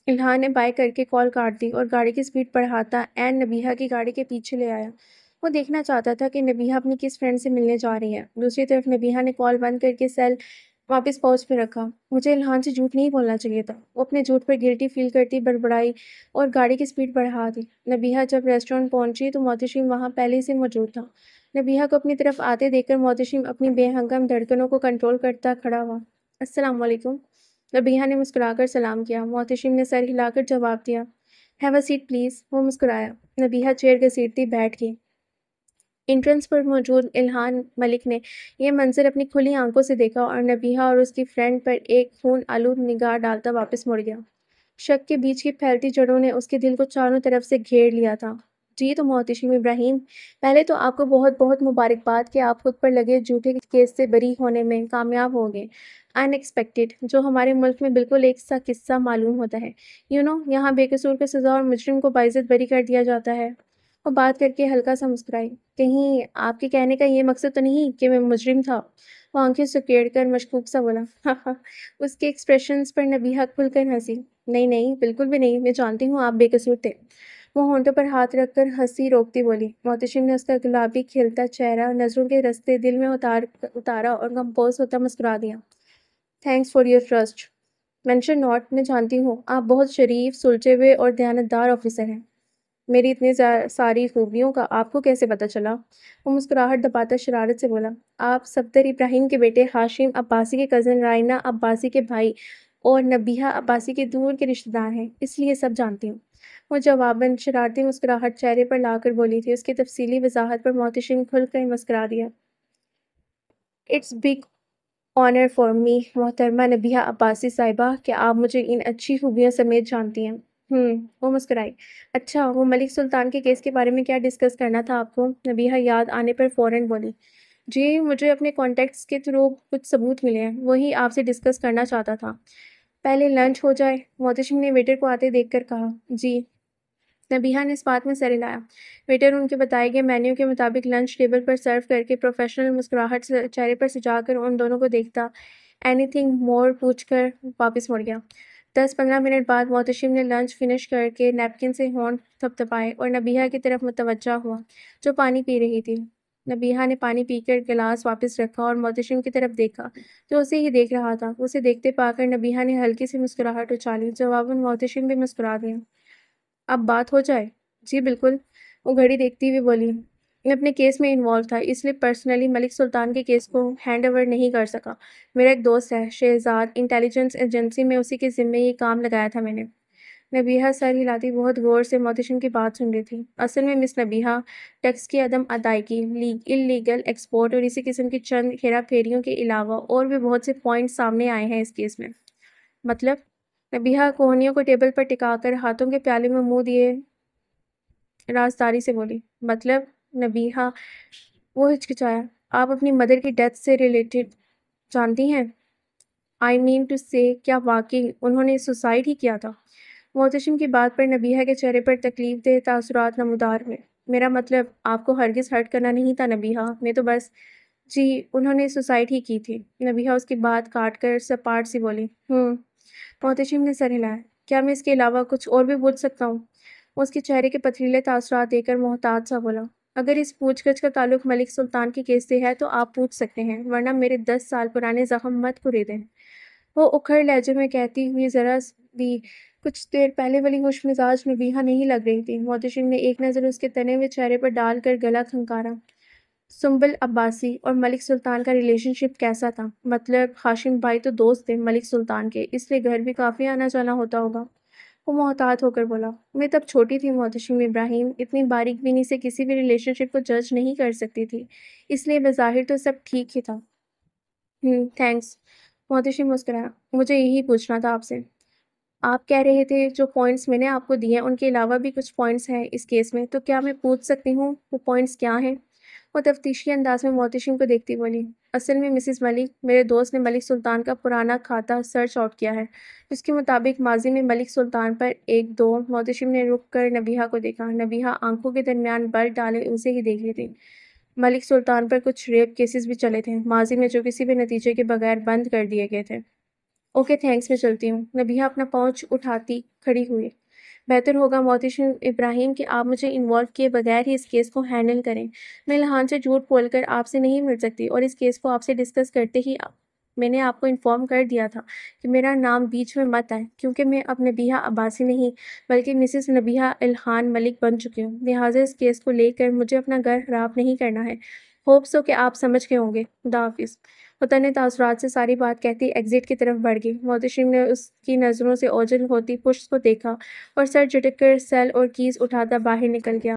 الہان نے بائے کر کے کال کاٹ دی اور گاڑی کی سپیڈ بڑھاتا عین نبیہہ کی گاڑی کے پیچھے لے آیا۔ وہ دیکھنا چاہتا تھا کہ نبیہہ اپنی کس فرینڈ سے ملنے جا رہی ہے۔ دوسری طرف نبیہہ نے کال بند کر کے سیل واپس پاؤچ میں رکھا۔ مجھے الہان سے جھوٹ نہیں بولنا چاہیے تھا، وہ اپنے جھوٹ پر گلٹی فیل کرتی بڑبڑائی اور گاڑی کی سپیڈ بڑھا دی۔ نبیہہ جب ریسٹورینٹ پہنچی تو محتشم وہاں پہلے سے موجود تھا۔ نبیہہ کو اپنی طرف آتے دیکھ کر محتشم اپنی بے ہنگم دھڑکنوں کو کنٹرول کرتا کھڑا ہوا۔ السلام علیکم۔ نبیہہ نے مسکرا کر سلام کیا۔ محتشم نے سر ہلا کر جواب دیا۔ ہیو اے سیٹ پلیز، وہ مسکرایا۔ نبیہہ چیئر گھسیٹتی بیٹھ گئی۔ انٹرنس پر موجود الہان ملک نے یہ منظر اپنی کھلی آنکھوں سے دیکھا اور نبیہہ اور اس کی فرینڈ پر ایک خون آلود نگاہ ڈالتا واپس مڑ گیا۔ شک کے بیج کی پھیلتی جڑوں نے اس کے دل کو چاروں طرف سے گھیر لیا تھا۔ جی تو محتشم ابراہیم، پہلے تو آپ کو بہت بہت مبارکباد کہ آپ خود پر لگے جھوٹے کیس سے بری ہونے میں کامیاب ہو گئے۔ ان ایکسپیکٹڈ، جو ہمارے ملک میں بالکل ایک سا قصہ معلوم ہوتا ہے۔ یہاں بے قصور کو سزا اور مجرم کو باعزت بری کر دیا جاتا ہے۔ وہ بات کر کے ہلکا سا مسکرائی۔ کہیں آپ کے کہنے کا یہ مقصد تو نہیں کہ میں مجرم تھا؟ وہ آنکھیں سکیڑ کر مشکوک سا بولا۔ اس کے ایکسپریشنز پر نبیہہ کھل کر ہنسی۔ نہیں نہیں، بالکل بھی نہیں، میں جانتی ہوں آپ بے قصور تھے۔ وہ ہونٹوں پر ہاتھ رکھ کر ہنسی روکتی بولی۔ محتشم نے اس کا گلابی کھلتا چہرہ نظروں کے رستے دل میں اتارا اور کمپوز ہوتا مسکرا دیا۔ Thanks for your trust. Mention not, میں جانتی ہوں آپ بہت شریف، سلجھے ہوئے اور دیانتدار آفیسر ہیں۔ میری اتنی ساری خوبیوں کا آپ کو کیسے پتہ چلا؟ وہ مسکراہٹ دباتا شرارت سے بولا۔ آپ صفدر ابراہیم کے بیٹے ہاشم عباسی کے کزن رائنا عباسی کے بھائی اور نبیہہ عباسی کے دور کے رشتہ دار ہیں، اس لیے سب جانتی ہوں۔ وہ جواباً شرارتی مسکراہٹ چہرے پر لا کر بولی تھی۔ اس کی تفصیلی وضاحت پر محتشم کھل کر مسکرا دیا۔ It's big honour for me محترمہ نبیہہ عباسی صاحبہ کہ آپ مجھے ان اچھی خوبیوں سمیت جانتی ہیں۔ وہ مسکرائی۔ اچھا، وہ ملک سلطان کے کیس کے بارے میں کیا ڈسکس کرنا تھا آپ کو؟ نبیہہ یاد آنے پر فوراً بولی۔ جی مجھے اپنے کانٹیکٹس کے تھرو کچھ ثبوت ملے ہیں، وہی آپ سے ڈسکس کرنا چاہتا تھا۔ پہلے لنچ ہو جائے، محتشم نے ویٹر کو آتے دیکھ کر کہا۔ جی، نبیہہ نے اس بات میں سر ہلایا۔ ویٹر ان کے بتائے گئے مینیو کے مطابق لنچ ٹیبل پر سرو کر کے پروفیشنل مسکراہٹ چہرے پر سجا کر ان دونوں کو دیکھتا اینی تھنگ مور پوچھ کر واپس مڑ گیا۔ 10-15 منٹ بعد محتشم نے لنچ فنش کر کے نیپکن سے ہونٹ تھپتھپائے اور نبیہہ کی طرف متوجہ ہوا جو پانی پی رہی تھی۔ نبیہہ نے پانی پی کر گلاس واپس رکھا اور محتشم کی طرف دیکھا جو اسے ہی دیکھ رہا تھا۔ اسے دیکھتے پا کر نبیہہ نے ہلکی سی مسکراہٹ اچھالی۔ جواباً محتشم بھی مسکرا دیا۔ اب بات ہو جائے؟ جی بالکل، وہ گھڑی دیکھتی ہوئی بولی۔ میں اپنے کیس میں انوالو تھا، اس لیے پرسنلی ملک سلطان کے کیس کو ہینڈ اوور نہیں کر سکا۔ میرا ایک دوست ہے شہزاد، انٹیلیجنس ایجنسی میں اسی کے ذمے یہ کام لگایا تھا میں نے۔ نبیہہ سر ہلاتی بہت غور سے محتشم کی بات سن رہی تھی۔ اصل میں مس نبیہہ، ٹیکس کی عدم ادائیگی، اللیگل ایکسپورٹ اور اسی قسم کی چند ہیرا پھیریوں کے علاوہ اور بھی بہت سے پوائنٹس سامنے آئے ہیں اس کیس میں۔ مطلب؟ نبیہہ کوہنیوں کو ٹیبل پر ٹکا کر ہاتھوں کے پیالے میں منہ دیے رازداری سے بولی۔ مطلب؟ نبیہہ، وہ ہچکچایا۔ آپ اپنی مدر کی ڈیتھ سے ریلیٹڈ جانتی ہیں؟ آئی مین ٹو سے، کیا واقعی انہوں نے سوسائڈ ہی کیا تھا؟ محتشم کی بات پر نبیہہ کے چہرے پر تکلیف دہ تاثرات نمودار ہوئے۔ میرا مطلب آپ کو ہرگز ہرٹ کرنا نہیں تھا نبیہہ، میں تو بس… جی انہوں نے سوسائڈ ہی کی تھی۔ نبیہہ اس کی بات کاٹ کر سپاٹ سی بولی۔ محتشم نے سر ہلایا۔ کیا میں اس کے علاوہ کچھ اور بھی پوچھ سکتا ہوں؟ وہ اس کے چہرے کے پتھریلے تاثرات دے کر محتاط سا بولا۔ اگر اس پوچھ گچھ کا تعلق ملک سلطان کے کیس سے ہے تو آپ پوچھ سکتے ہیں، ورنہ میرے 10 سال پرانے زخم مت کریدیں۔ وہ اکھڑ لہجے میں کہتی ہوئی ذرا بھی کچھ دیر پہلے والی خوش مزاج نبیہہ نہیں لگ رہی تھی۔ محتشم نے ایک نظر اس کے تنے ہوئے چہرے پر ڈال کر گلا کھنکارا۔ سنبل عباسی اور ملک سلطان کا ریلیشن شپ کیسا تھا؟ مطلب ہاشم بھائی تو دوست تھے ملک سلطان کے، اس لیے گھر بھی کافی آنا جانا ہوتا ہوگا۔ وہ محتاط ہو کر بولا۔ میں تب چھوٹی تھی محتشم ابراہیم، اتنی باریک بینی سے کسی بھی ریلیشن شپ کو جج نہیں کر سکتی تھی، اس لیے بظاہر تو سب ٹھیک ہی تھا۔ تھینکس، محتشم مسکرایا۔ مجھے یہی پوچھنا تھا آپ سے۔ آپ کہہ رہے تھے جو پوائنٹس میں نے آپ کو دیے ان کے علاوہ بھی کچھ پوائنٹس ہیں اس کیس میں، تو کیا میں پوچھ سکتی ہوں وہ پوائنٹس کیا ہیں؟ وہ تفتیشی انداز میں محتشم کو دیکھتی بولی۔ اصل میں مسز ملک، میرے دوست نے ملک سلطان کا پرانا کھاتہ سرچ آؤٹ کیا ہے، جس کے مطابق ماضی میں ملک سلطان پر 1-2… محتشم نے رک کر نبیہہ کو دیکھا۔ نبیہہ آنکھوں کے درمیان بل ڈالے اسے ہی دیکھ رہی تھی۔ ملک سلطان پر کچھ ریپ کیسز بھی چلے تھے ماضی میں جو کسی بھی نتیجے کے بغیر بند کر دیے گئے تھے۔ اوکے تھینکس، میں چلتی ہوں۔ نبیہہ اپنا پاؤچ اٹھاتی کھڑی ہوئی۔ بہتر ہوگا محتشم ابراہیم کہ آپ مجھے انوالو کیے بغیر ہی اس کیس کو ہینڈل کریں۔ میں الہان سے جھوٹ بول کر آپ سے نہیں مل سکتی، اور اس کیس کو آپ سے ڈسکس کرتے ہی میں نے آپ کو انفارم کر دیا تھا کہ میرا نام بیچ میں مت آئے، کیونکہ میں اب نبیہہ عباسی نہیں بلکہ مسز نبیہہ الہان ملک بن چکی ہوں۔ لہٰذا اس کیس کو لے کر مجھے اپنا گھر خراب نہیں کرنا ہے۔ ہوپ سو کہ آپ سمجھ گئے ہوں گے۔ خدا حافظ۔ وہ تنے تاثرات سے ساری بات کہتی ایگزٹ کی طرف بڑھ گئی۔ محتشم نے اس کی نظروں سے اوجھل ہوتی پشت کو دیکھا اور سر جھٹک کر سیل اور کیز اٹھاتا باہر نکل گیا۔